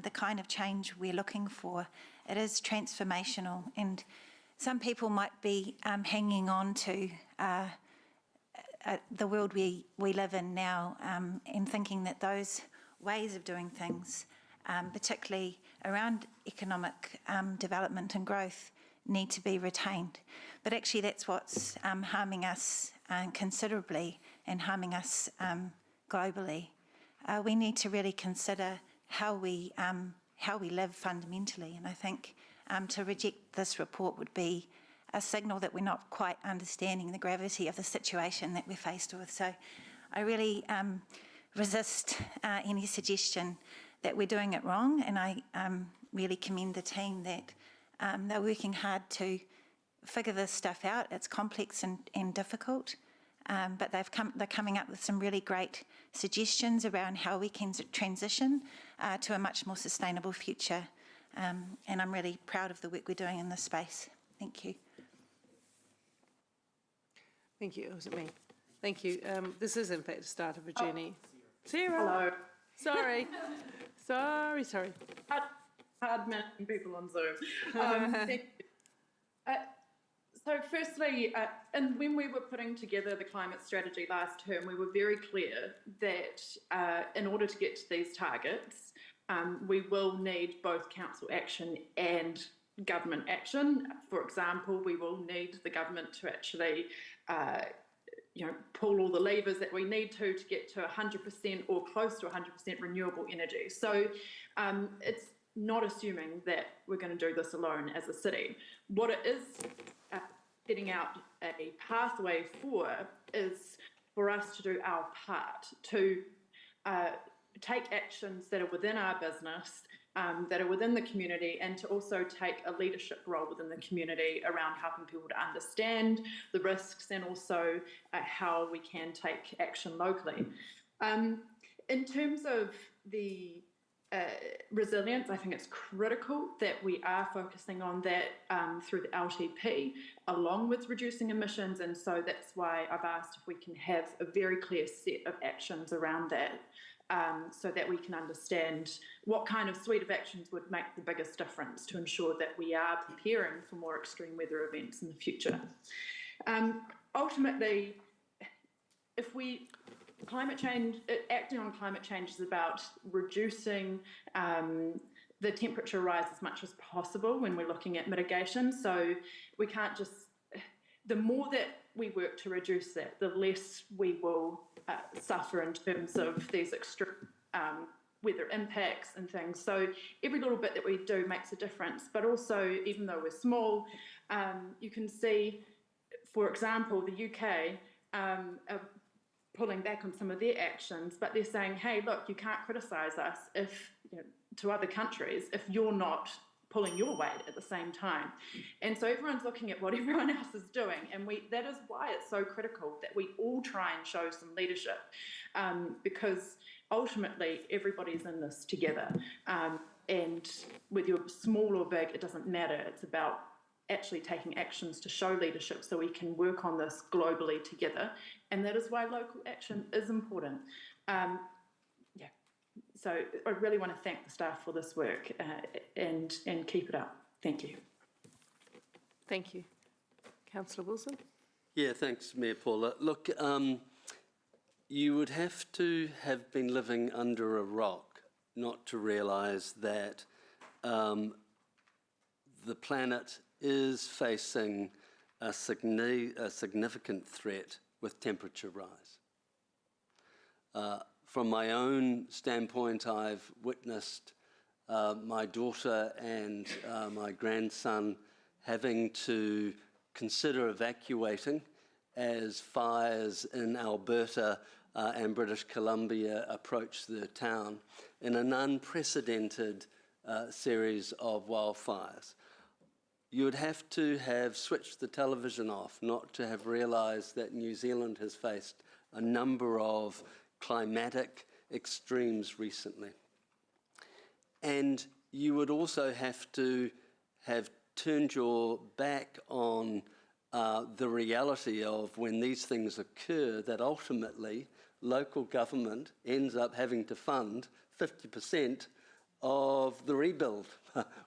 the kind of change we're looking for, it is transformational, and some people might be hanging on to the world we live in now, and thinking that those ways of doing things, particularly around economic development and growth, need to be retained. But actually that's what's harming us considerably and harming us globally. We need to really consider how we live fundamentally, and I think to reject this report would be a signal that we're not quite understanding the gravity of the situation that we're faced with. So I really resist any suggestion that we're doing it wrong, and I really commend the team that they're working hard to figure this stuff out. It's complex and difficult, but they're coming up with some really great suggestions around how we can transition to a much more sustainable future, and I'm really proud of the work we're doing in this space. Thank you. Thank you. It wasn't me. Thank you. This is, in fact, the start of a journey. Sarah. Hello. Sorry. Sorry. Hard managing people on Zoom. Thank you. So firstly, and when we were putting together the climate strategy last term, we were very clear that in order to get to these targets, we will need both council action and government action. For example, we will need the government to actually pull all the levers that we need to get to 100% or close to 100% renewable energy. So it's not assuming that we're going to do this alone as a city. What it is setting out a pathway for is for us to do our part, to take actions that are within our business, that are within the community, and to also take a leadership role within the community around helping people to understand the risks and also how we can take action locally. In terms of the resilience, I think it's critical that we are focusing on that through the LTP, along with reducing emissions, and so that's why I've asked if we can have a very clear set of actions around that, so that we can understand what kind of suite of actions would make the biggest difference to ensure that we are preparing for more extreme weather events in the future. Ultimately, acting on climate change is about reducing the temperature rise as much as possible when we're looking at mitigation. So we can't just, the more that we work to reduce that, the less we will suffer in terms of these extreme weather impacts and things. So every little bit that we do makes a difference, but also, even though we're small, you can see, for example, the UK are pulling back on some of their actions, but they're saying, hey, look, you can't criticise us if, to other countries, if you're not pulling your weight at the same time. And so everyone's looking at what everyone else is doing, and that is why it's so critical that we all try and show some leadership, because ultimately everybody's in this together. And whether you're small or big, it doesn't matter. It's about actually taking actions to show leadership so we can work on this globally together. And that is why local action is important. So I really want to thank the staff for this work and keep it up. Thank you. Thank you. Councillor Wilson? Yeah, thanks, Mayor Paula. Look, you would have to have been living under a rock not to realise that the planet is facing a significant threat with temperature rise. From my own standpoint, I've witnessed my daughter and my grandson having to consider evacuating as fires in Alberta and British Columbia approach the town in an unprecedented series of wildfires. You would have to have switched the television off not to have realised that New Zealand has faced a number of climatic extremes recently. And you would also have to have turned your back on the reality of when these things occur, that ultimately local government ends up having to fund 50% of the rebuild.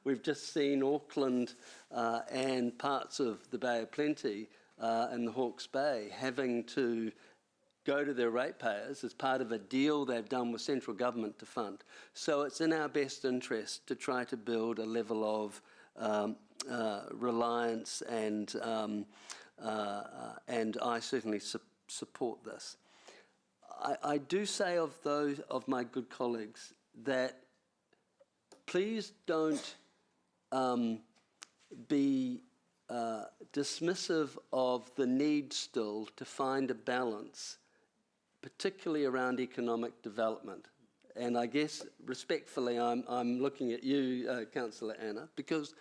We've just seen Auckland and parts of the Bay of Plenty and the Hawke's Bay having to go to their ratepayers as part of a deal they've done with central government to fund. So it's in our best interest to try to build a level of reliance, and I certainly support this. I do say of my good colleagues that please don't be dismissive of the need still to find a balance, particularly around economic development. And I guess respectfully, I'm looking at you, Councillor Anna, because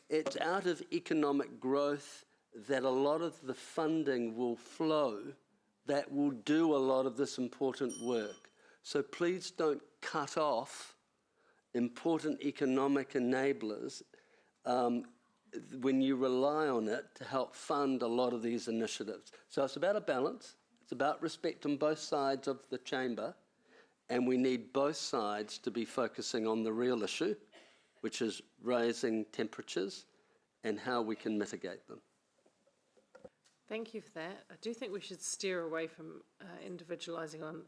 it's out of economic growth that a lot of the funding will flow that will do a lot of this important work. So please don't cut off important economic enablers when you rely on it to help fund a lot of these initiatives. So it's about a balance. It's about respect on both sides of the chamber, and we need both sides to be focusing on the real issue, which is rising temperatures and how we can mitigate them. Thank you for that. I do think we should steer away from individualising on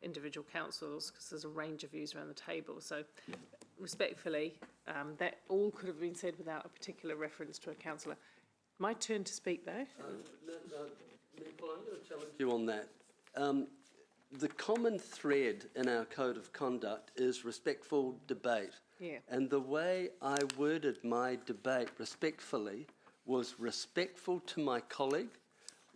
individual councils, because there's a range of views around the table. So respectfully, that all could have been said without a particular reference to a councillor. My turn to speak, though. Nicole, I'm going to challenge you on that. The common thread in our code of conduct is respectful debate. Yeah. And the way I worded my debate respectfully was respectful to my colleague,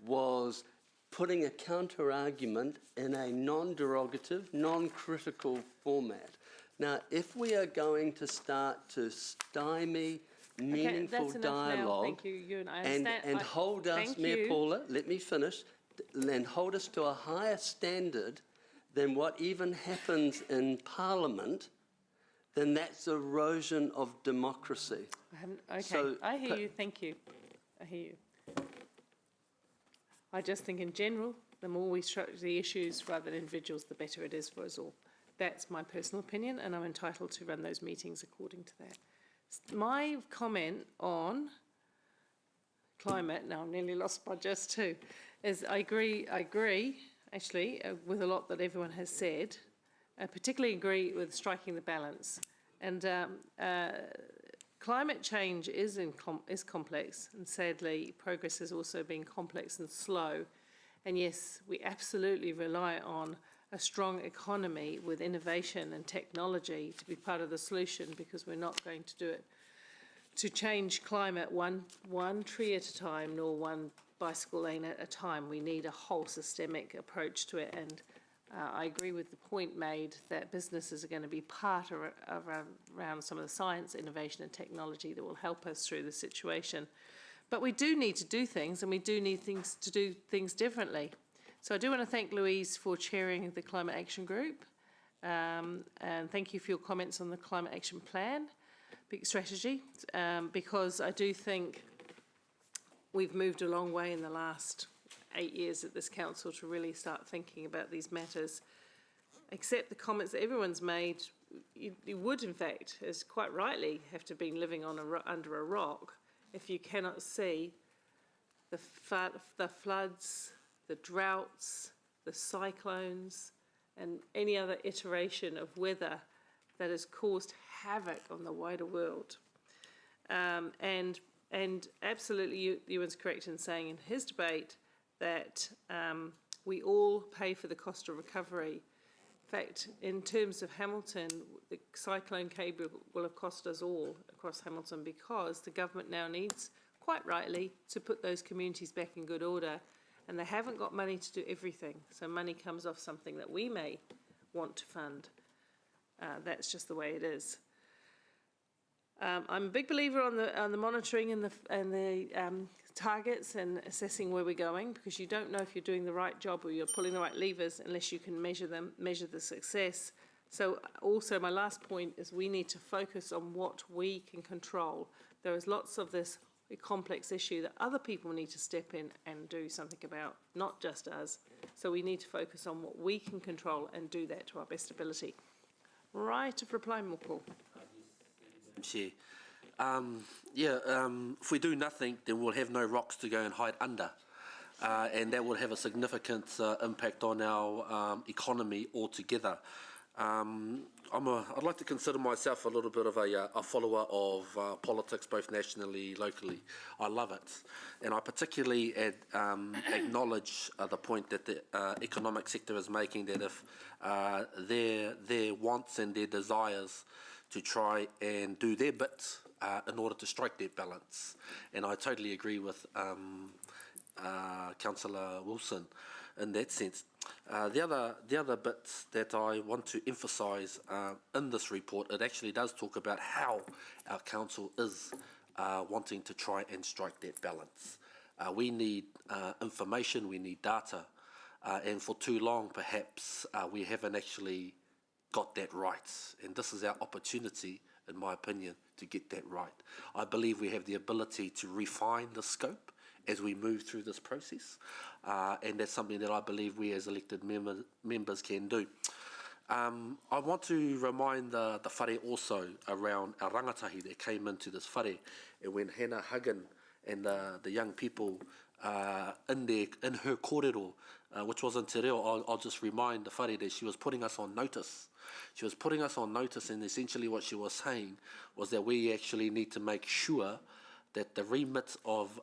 was putting a counter-argument in a non-derogative, non-critical format. Now, if we are going to start to stymie meaningful dialogue Thank you. You and I understand. and hold us, Mayor Paula, let me finish, and hold us to a higher standard than what even happens in Parliament, then that's erosion of democracy. Okay, So, I hear you. Thank you. I hear you. I just think in general, the more we structure the issues rather than individuals, the better it is for us all. That's my personal opinion, and I'm entitled to run those meetings according to that. My comment on climate, now I'm nearly lost my just too, is I agree actually with a lot that everyone has said. I particularly agree with striking the balance. And climate change is complex, and sadly progress has also been complex and slow. And yes, we absolutely rely on a strong economy with innovation and technology to be part of the solution, because we're not going to do it to change climate one tree at a time, nor one bicycle lane at a time. We need a whole systemic approach to it, and I agree with the point made that businesses are going to be part around some of the science, innovation and technology that will help us through the situation. But we do need to do things, and we do need to do things differently. So I do want to thank Louise for chairing the Climate Action Group, and thank you for your comments on the Climate Action Plan strategy, because I do think we've moved a long way in the last 8 years at this council to really start thinking about these matters. Except the comments that everyone's made, you would in fact, as quite rightly, have to have been living on under a rock if you cannot see the floods, the droughts, the cyclones, and any other iteration of weather that has caused havoc on the wider world. And absolutely, Ewan's correct in saying in his debate that we all pay for the cost of recovery. In fact, in terms of Hamilton, the cyclone cable will have cost us all across Hamilton, because the government now needs, quite rightly, to put those communities back in good order, and they haven't got money to do everything. So money comes off something that we may want to fund. That's just the way it is. I'm a big believer on the monitoring and the targets and assessing where we're going, because you don't know if you're doing the right job or you're pulling the right levers unless you can measure the success. So also my last point is we need to focus on what we can control. There is lots of this complex issue that other people need to step in and do something about, not just us. So we need to focus on what we can control and do that to our best ability. Right of reply, Moko. Chair. If we do nothing, then we'll have no rocks to go and hide under. And that will have a significant impact on our economy altogether. I'd like to consider myself a little bit of a follower of politics, both nationally, locally. I love it. And I particularly acknowledge the point that the economic sector is making, that if their wants and their desires to try and do their bit in order to strike that balance. And I totally agree with Councillor Wilson in that sense. The other bit that I want to emphasise in this report, it actually does talk about how our council is wanting to try and strike that balance. We need information, we need data, and for too long perhaps we haven't actually got that right, and this is our opportunity, in my opinion, to get that right. I believe we have the ability to refine the scope as we move through this process, and that's something that I believe we as elected members can do. I want to remind the whare also around our rangatahi that came into this whare, and when Hannah Hagan and the young people in her kōrero, which was in Te Reo, I'll just remind the whare that she was putting us on notice. She was putting us on notice, and essentially what she was saying was that we actually need to make sure that the remit of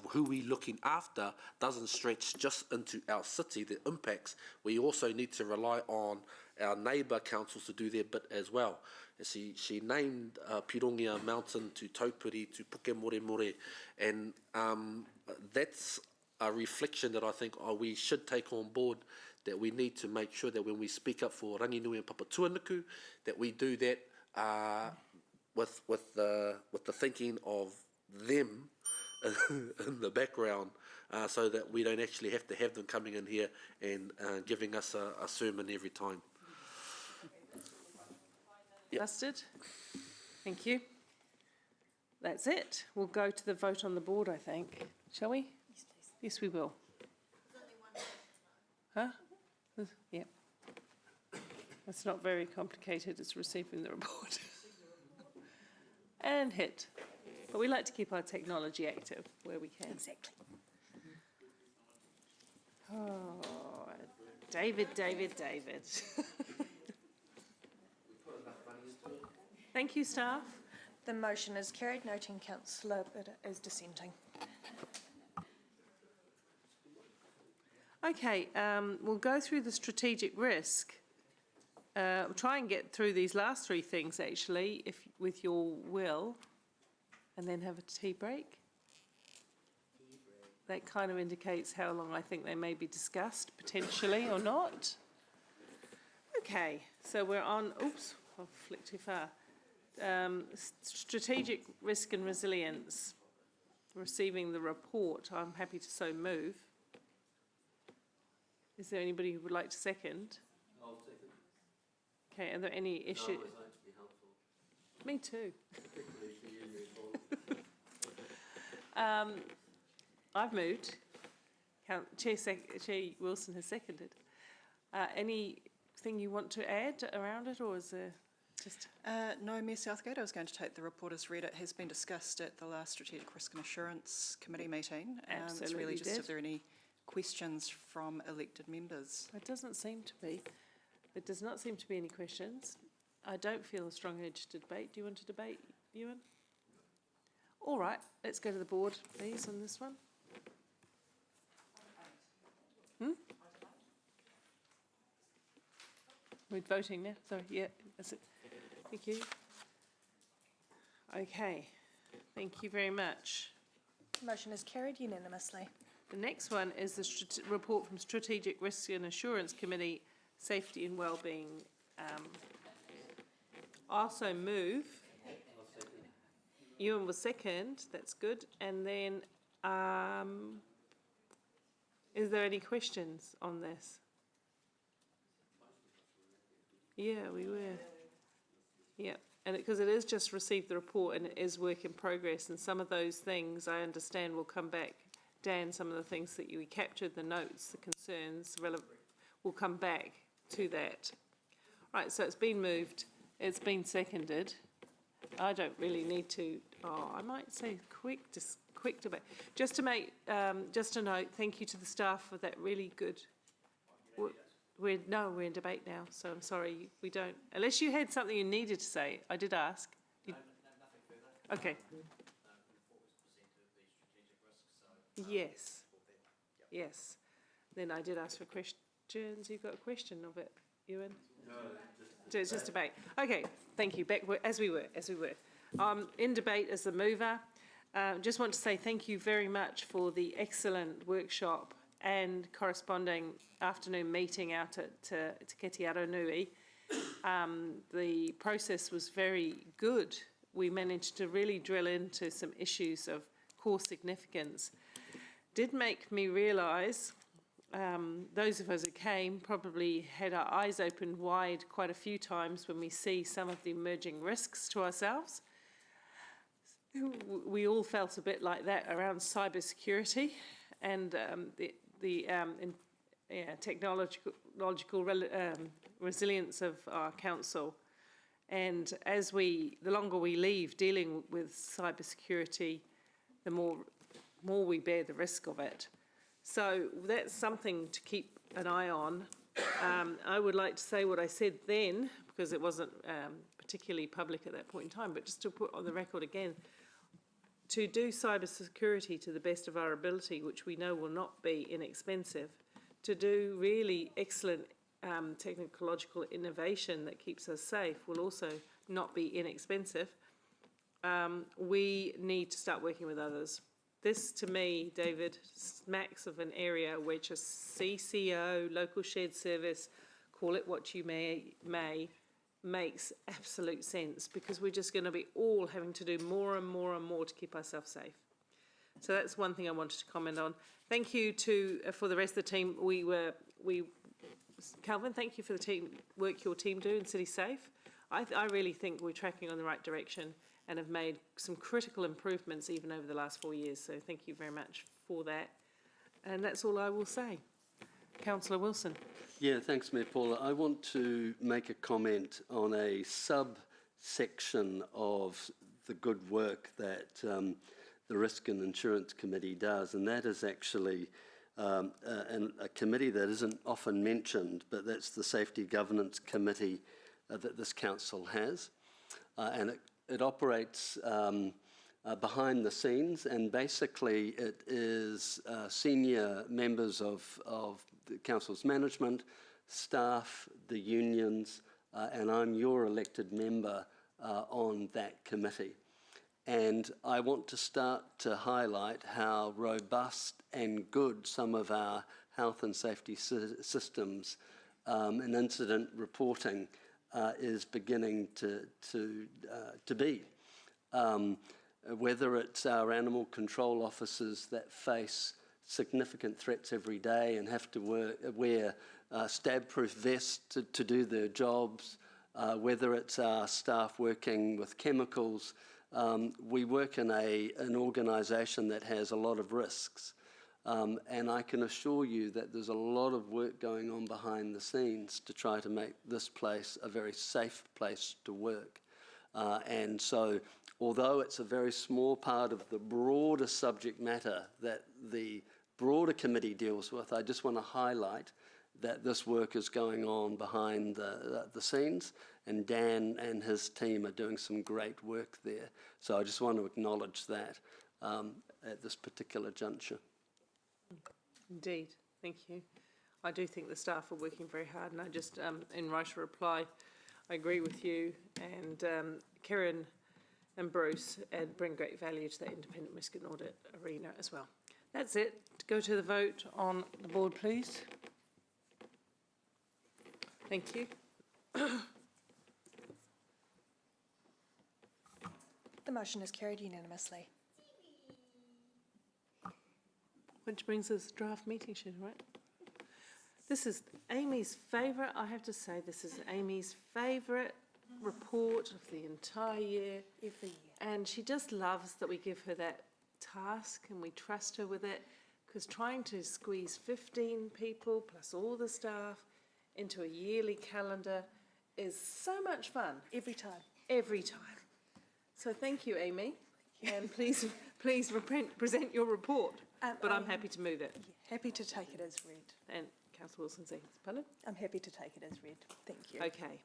who we're looking after doesn't stretch just into our city, the impacts. We also need to rely on our neighbour councils to do their bit as well. And she named Pirongia Mountain to Taupiri to Pukemoremore, and that's a reflection that I think we should take on board, that we need to make sure that when we speak up for Ranginui and Papatuanuku, that we do that with the thinking of them in the background, so that we don't actually have to have them coming in here and giving us a sermon every time. Yep. Busted. Thank you. That's it. We'll go to the vote on the board, I think. Shall we? Yes, please. Yes, we will. Huh? Yeah. It's not very complicated. It's receiving the report. And hit. But we like to keep our technology active where we can. Exactly. Oh, David. Thank you, staff. The motion is carried, noting Councillor Bida is dissenting. Okay, we'll go through the strategic risk. We'll try and get through these last three things, actually, if with your will, and then have a tea break. that kind of indicates how long I think they may be discussed, potentially or not. Okay, so we're on, oops, I've flicked too far. Strategic risk and resilience, receiving the report. I'm happy to so move. Is there anybody who would like to second? I'll second. Okay, are there any issues? I always like to be helpful. Me too. Particularly for you, Paul. I've moved. Chair Wilson has seconded. Anything you want to add around it, or is there just... No, Mayor Southgate, I was going to take the report as read. It has been discussed at the last Strategic Risk and Assurance Committee meeting. It's really Absolutely just if there are any questions from elected members. It doesn't seem to be. There does not seem to be any questions. I don't feel a strong urge to debate. Do you want to debate, Ewan? All right, let's go to the board, please, on this one. We're voting now. Sorry, yeah, that's it. Thank you. Okay, thank you very much. Motion is carried unanimously. The next one is the report from Strategic Risk and Assurance Committee, Safety and Wellbeing. Also move. Ewan was second, that's good. And then, is there any questions on this? Yeah, we were. Yeah, and because it is just received the report and it is work in progress, and some of those things I understand will come back. Dan, some of the things that we captured, the notes, the concerns, will come back to that. Right, so it's been moved, it's been seconded. I don't really need to, I might say quick debate. Just to make, just a note, thank you to the staff for that really good. We're in debate now, so I'm sorry, we don't, unless you had something you needed to say, I did ask. No, nothing further. Okay. Yes, yes. Then I did ask for questions. You've got a question of it, Ewan? No. It's just debate. Okay, thank you. Back as we were. In debate as the mover. Just want to say thank you very much for the excellent workshop and corresponding afternoon meeting out at Te Keti Aronui. The process was very good. We managed to really drill into some issues of core significance. Did make me realise, those of us who came probably had our eyes opened wide quite a few times when we see some of the emerging risks to ourselves. We all felt a bit like that around cybersecurity and the technological resilience of our council. And as the longer we leave dealing with cybersecurity, the more we bear the risk of it. So that's something to keep an eye on. I would like to say what I said then, because it wasn't particularly public at that point in time, but just to put on the record again, to do cybersecurity to the best of our ability, which we know will not be inexpensive, to do really excellent technological innovation that keeps us safe will also not be inexpensive. We need to start working with others. This, to me, David, smacks of an area which a CCO, local shared service, call it what you may, makes absolute sense, because we're just going to be all having to do more and more and more to keep ourselves safe. So that's one thing I wanted to comment on. Thank you for the rest of the team. Calvin, thank you for the work your team do in City Safe. I really think we're tracking on the right direction and have made some critical improvements even over the last 4 years. So thank you very much for that. And that's all I will say. Councillor Wilson. Yeah, thanks, Mayor Paula. I want to make a comment on a subsection of the good work that the Risk and Insurance Committee does, and that is actually a committee that isn't often mentioned, but that's the Safety Governance Committee that this council has. And it operates behind the scenes, and basically it is senior members of the council's management, staff, the unions, and I'm your elected member on that committee. And I want to start to highlight how robust and good some of our health and safety systems and incident reporting is beginning to be. Whether it's our animal control officers that face significant threats every day and have to wear stab-proof vests to do their jobs, whether it's our staff working with chemicals. We work in an organisation that has a lot of risks, and I can assure you that there's a lot of work going on behind the scenes to try to make this place a very safe place to work. And so, although it's a very small part of the broader subject matter that the broader committee deals with, I just want to highlight that this work is going on behind the scenes, and Dan and his team are doing some great work there. So I just want to acknowledge that at this particular juncture. Indeed, thank you. I do think the staff are working very hard, and I just, in right a reply, I agree with you, and Karen and Bruce bring great value to the independent risk and audit arena as well. That's it. Go to the vote on the board, please. Thank you. The motion is carried unanimously. Which brings us to draft meeting schedule, right? This is Amy's favourite, I have to say, this is Amy's favourite report of the entire year. Every year. And she just loves that we give her that task and we trust her with it, because trying to squeeze 15 people plus all the staff into a yearly calendar is so much fun. Every time. Every time. So thank you, Amy. And please present your report. But I'm happy to move it. Happy to take it as read. And Councillor Wilson seconds. Pardon? I'm happy to take it as read. Thank you. Okay.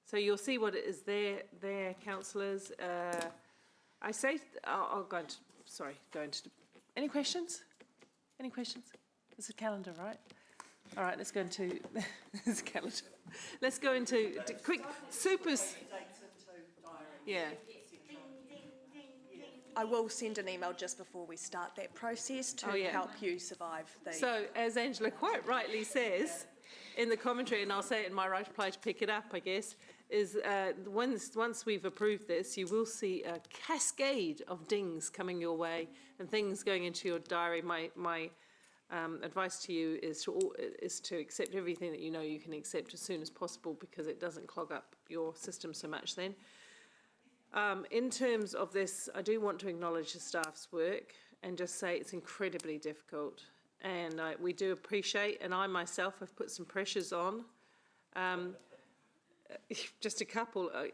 So you'll see what it is there, councillors. I say, I'll go into, any questions? Any questions? It's a calendar, right? All right, let's go into, this calendar. Let's go into quick, supers. Yeah. I will send an email just before we start that process to help you survive the... So, as Angela quite rightly says in the commentary, and I'll say it in my right reply to pick it up, I guess, is once we've approved this, you will see a cascade of dings coming your way and things going into your diary. My advice to you is to accept everything that you know you can accept as soon as possible, because it doesn't clog up your system so much then. In terms of this, I do want to acknowledge the staff's work and just say it's incredibly difficult, and we do appreciate, and I myself have put some pressures on, just a couple, only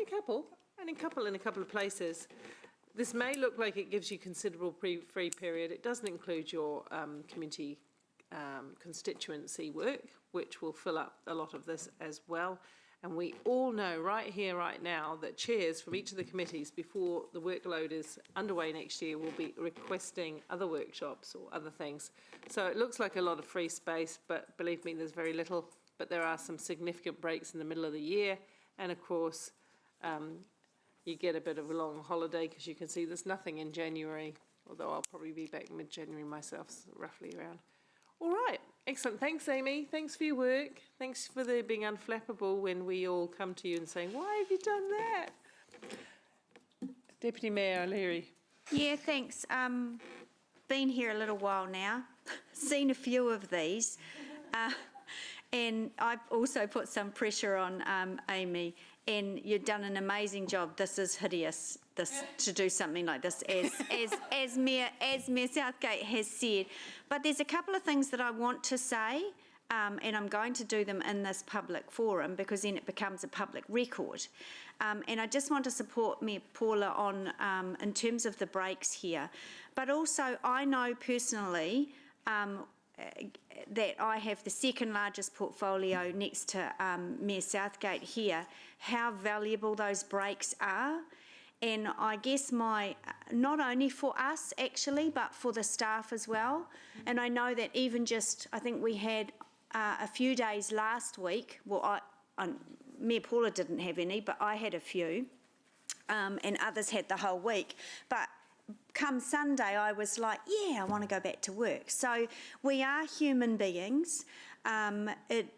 a couple in a couple of places. This may look like it gives you considerable free period. It doesn't include your community constituency work, which will fill up a lot of this as well. And we all know right here, right now, that chairs from each of the committees, before the workload is underway next year, will be requesting other workshops or other things. So it looks like a lot of free space, but believe me, there's very little. But there are some significant breaks in the middle of the year. And of course, you get a bit of a long holiday, because you can see there's nothing in January, although I'll probably be back mid-January myself, so roughly around. All right, excellent. Thanks, Amy. Thanks for your work. Thanks for being unflappable when we all come to you and saying, why have you done that? Deputy Mayor O'Leary. Yeah, thanks. Been here a little while now, seen a few of these, and I've also put some pressure on Amy, and you've done an amazing job. This is hideous, to do something like this, as Mayor Southgate has said. But there's a couple of things that I want to say, and I'm going to do them in this public forum, because then it becomes a public record. And I just want to support Mayor Paula on, in terms of the breaks here. But also, I know personally that I have the second largest portfolio next to Mayor Southgate here, how valuable those breaks are. And I guess not only for us actually, but for the staff as well. And I know that even just, I think we had a few days last week, well, Mayor Paula didn't have any, but I had a few, and others had the whole week. But come Sunday, I was like, yeah, I want to go back to work. So we are human beings.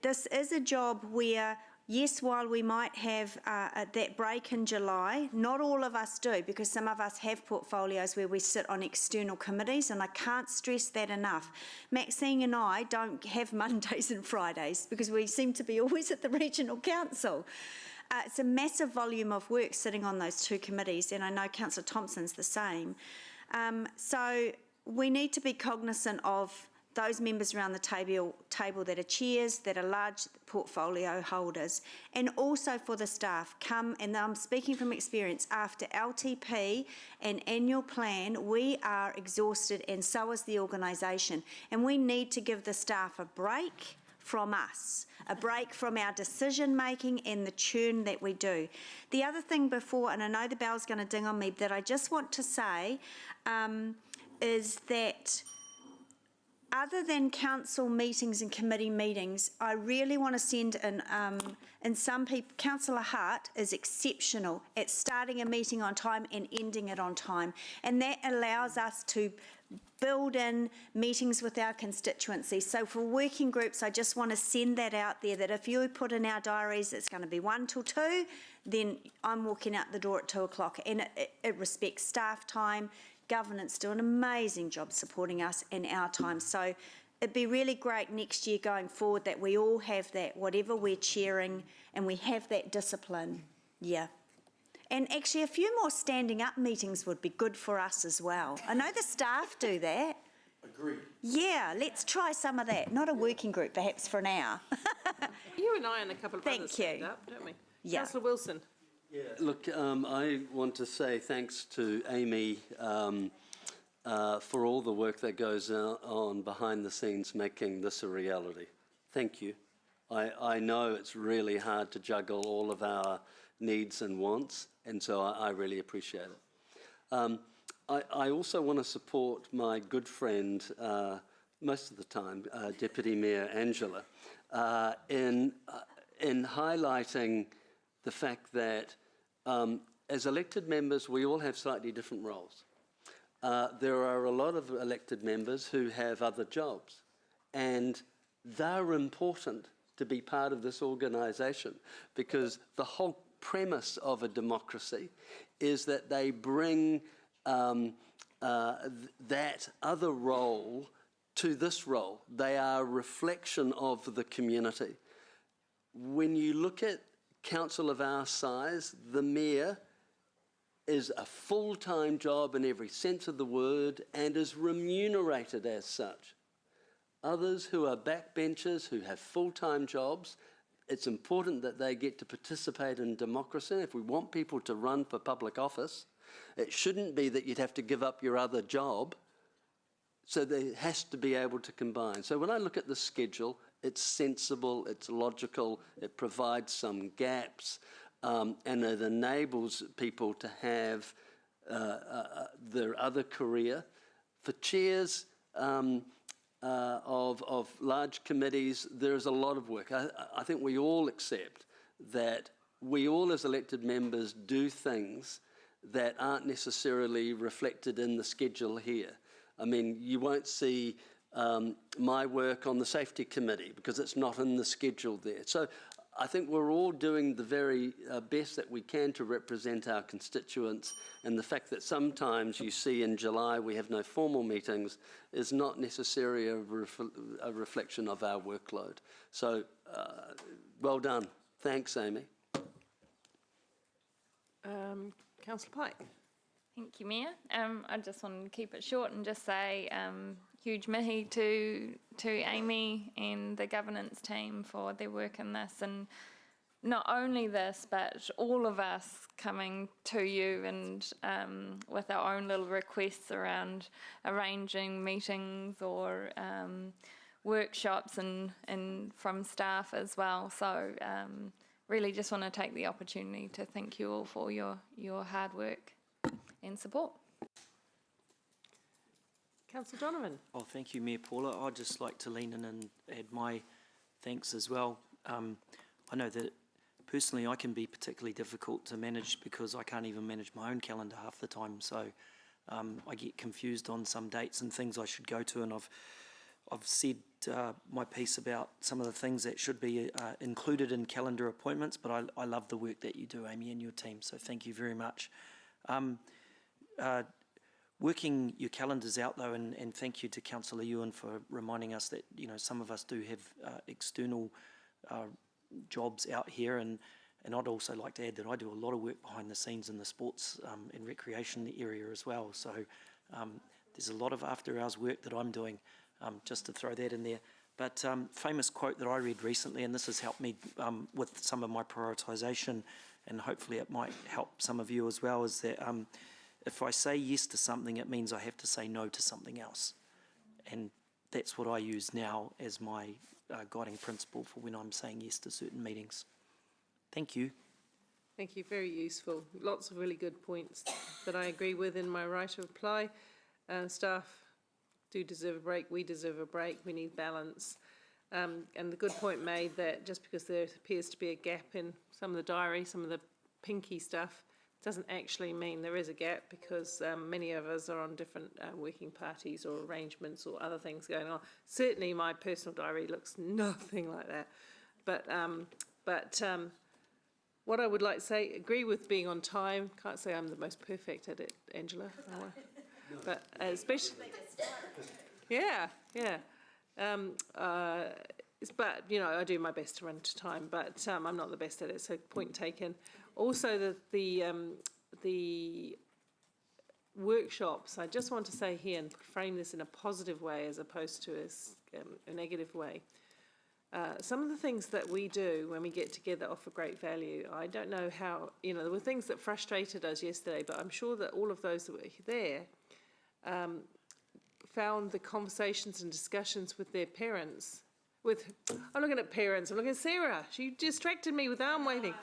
This is a job where, yes, while we might have that break in July, not all of us do, because some of us have portfolios where we sit on external committees, and I can't stress that enough. Maxine and I don't have Mondays and Fridays because we seem to be always at the Regional Council. It's a massive volume of work sitting on those two committees, and I know Councillor Thompson's the same. So we need to be cognisant of those members around the table that are chairs, that are large portfolio holders, and also for the staff. And I'm speaking from experience, after LTP and annual plan, we are exhausted, and so is the organisation. And we need to give the staff a break from us, a break from our decision making and the churn that we do. The other thing before, and I know the bell's going to ding on me, that I just want to say is that other than council meetings and committee meetings, I really want to send in, and some people, Councillor Hart is exceptional at starting a meeting on time and ending it on time, and that allows us to build in meetings with our constituency. So for working groups, I just want to send that out there, that if you put in our diaries it's going to be 1 till 2, then I'm walking out the door at 2 o'clock, and it respects staff time. Governance do an amazing job supporting us in our time. So it'd be really great next year going forward that we all have that, whatever we're chairing, and we have that discipline. Yeah. And actually a few more standing up meetings would be good for us as well. I know the staff do that. Agreed. Yeah, let's try some of that. Not a working group, perhaps for an hour. You and I and a couple of others stand up, don't we? Yeah. Councillor Wilson. Yeah, look, I want to say thanks to Amy for all the work that goes on behind the scenes making this a reality. Thank you. I know it's really hard to juggle all of our needs and wants, and so I really appreciate it. I also want to support my good friend, most of the time, Deputy Mayor Angela, in highlighting the fact that as elected members, we all have slightly different roles. There are a lot of elected members who have other jobs, and they're important to be part of this organisation, because the whole premise of a democracy is that they bring that other role to this role. They are a reflection of the community. When you look at council of our size, the mayor is a full-time job in every sense of the word and is remunerated as such. Others who are backbenchers, who have full-time jobs, it's important that they get to participate in democracy. If we want people to run for public office, it shouldn't be that you'd have to give up your other job. So there has to be able to combine. So when I look at the schedule, it's sensible, it's logical, it provides some gaps, and it enables people to have their other career. For chairs of large committees, there's a lot of work. I think we all accept that we all as elected members do things that aren't necessarily reflected in the schedule here. I mean, you won't see my work on the safety committee because it's not in the schedule there. So I think we're all doing the very best that we can to represent our constituents, and the fact that sometimes you see in July we have no formal meetings is not necessarily a reflection of our workload. So well done. Thanks, Amy. Councillor Pike. Thank you, Mayor. I just want to keep it short and just say huge mihi to Amy and the governance team for their work in this, and not only this, but all of us coming to you and with our own little requests around arranging meetings or workshops and from staff as well. So really just want to take the opportunity to thank you all for your hard work and support. Councillor Donovan. Oh, thank you, Mayor Paula. I'd just like to lean in and add my thanks as well. I know that personally, I can be particularly difficult to manage because I can't even manage my own calendar half the time. So I get confused on some dates and things I should go to, and I've said my piece about some of the things that should be included in calendar appointments, but I love the work that you do, Amy, and your team, so thank you very much. Working your calendars out, though, and thank you to Councillor Ewan for reminding us that, you know, some of us do have external jobs out here, and I'd also like to add that I do a lot of work behind the scenes in the sports and recreation area as well, so there's a lot of after-hours work that I'm doing, just to throw that in there. But famous quote that I read recently, and this has helped me with some of my prioritisation, and hopefully it might help some of you as well, is that if I say yes to something, it means I have to say no to something else. And that's what I use now as my guiding principle for when I'm saying yes to certain meetings. Thank you. Thank you, very useful. Lots of really good points that I agree with in my right of reply. Staff do deserve a break, we deserve a break, we need balance. And the good point made that just because there appears to be a gap in some of the diary, some of the pinky stuff, doesn't actually mean there is a gap, because many of us are on different working parties or arrangements or other things going on. Certainly my personal diary looks nothing like that. But what I would like to say, agree with being on time. Can't say I'm the most perfect at it, Angela. But especially, yeah. But, you know, I do my best to run to time, but I'm not the best at it, so point taken. Also, the workshops, I just want to say here and frame this in a positive way as opposed to a negative way. Some of the things that we do when we get together offer great value. I don't know how, you know, there were things that frustrated us yesterday, but I'm sure that all of those that were there found the conversations and discussions with their parents. I'm looking at parents, I'm looking at Sarah. She distracted me with arm waving.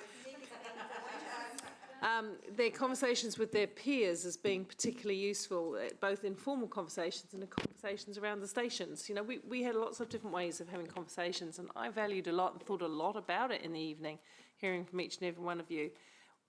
Their conversations with their peers as being particularly useful, both informal conversations and the conversations around the stations. You know, we had lots of different ways of having conversations, and I valued a lot and thought a lot about it in the evening, hearing from each and every one of you.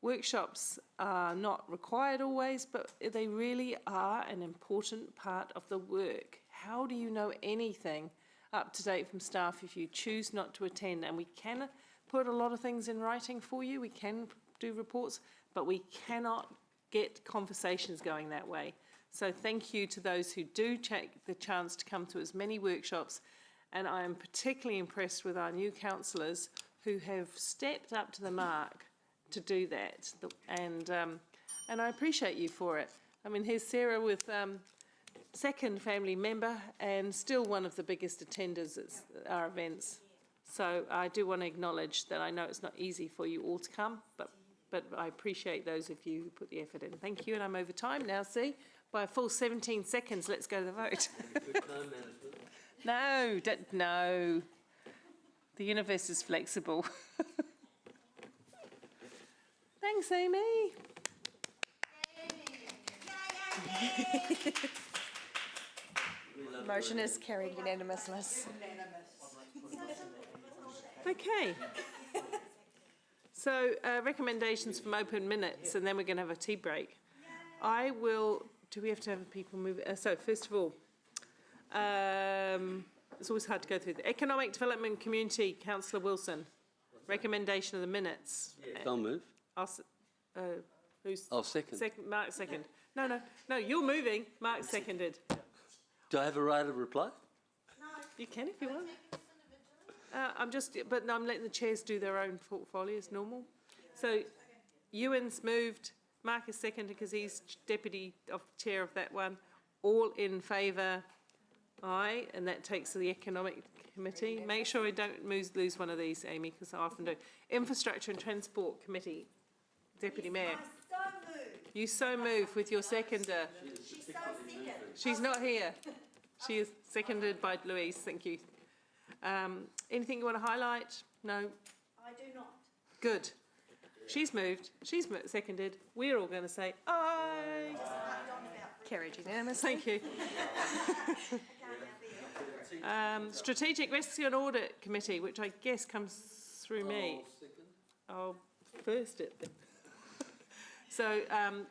Workshops are not required always, but they really are an important part of the work. How do you know anything up to date from staff if you choose not to attend? And we can put a lot of things in writing for you, we can do reports, but we cannot get conversations going that way. So thank you to those who do take the chance to come to as many workshops, and I am particularly impressed with our new councillors who have stepped up to the mark to do that, and I appreciate you for it. I mean, here's Sarah with second family member and still one of the biggest attenders at our events. So I do want to acknowledge that I know it's not easy for you all to come, but I appreciate those of you who put the effort in. Thank you, and I'm over time now, see? By a full 17 seconds, let's go to the vote. No. The universe is flexible. Thanks, Amy. Motion is carried unanimously. Okay. So recommendations from open minutes, and then we're going to have a tea break. I will. Do we have to have people move? So first of all, it's always hard to go through the Economic Development Community. Councillor Wilson, recommendation of the minutes. Yes, I'll move. Who's? I'll second. Mark second. No. You're moving. Mark seconded. Do I have a right of reply? No. You can if you want. I'm letting the chairs do their own portfolios normal. So Ewan's moved, Mark is seconded because he's deputy of chair of that one. All in favour? Aye, and that takes to the Economic Committee. Make sure I don't lose one of these, Amy, because I often do. Infrastructure and Transport Committee, Deputy Mayor. You so move with your seconder. She's so second. She's not here. She is seconded by Louise, thank you. Anything you want to highlight? No? I do not. Good. She's moved. She's seconded. We're all going to say aye. Carried unanimously. Thank you. Strategic Risk and Audit Committee, which I guess comes through me. I'll first it then. So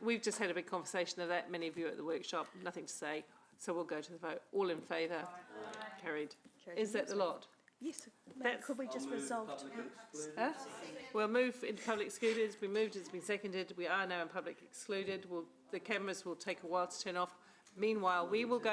we've just had a big conversation of that. Many of you at the workshop, nothing to say. So we'll go to the vote. All in favour? Carried. Is that the lot? Yes. That's- Could we just resolve to Huh? We'll move into public excluded. It's been moved, it's been seconded. We are now in public excluded. The cameras will take a while to turn off. Meanwhile, we will go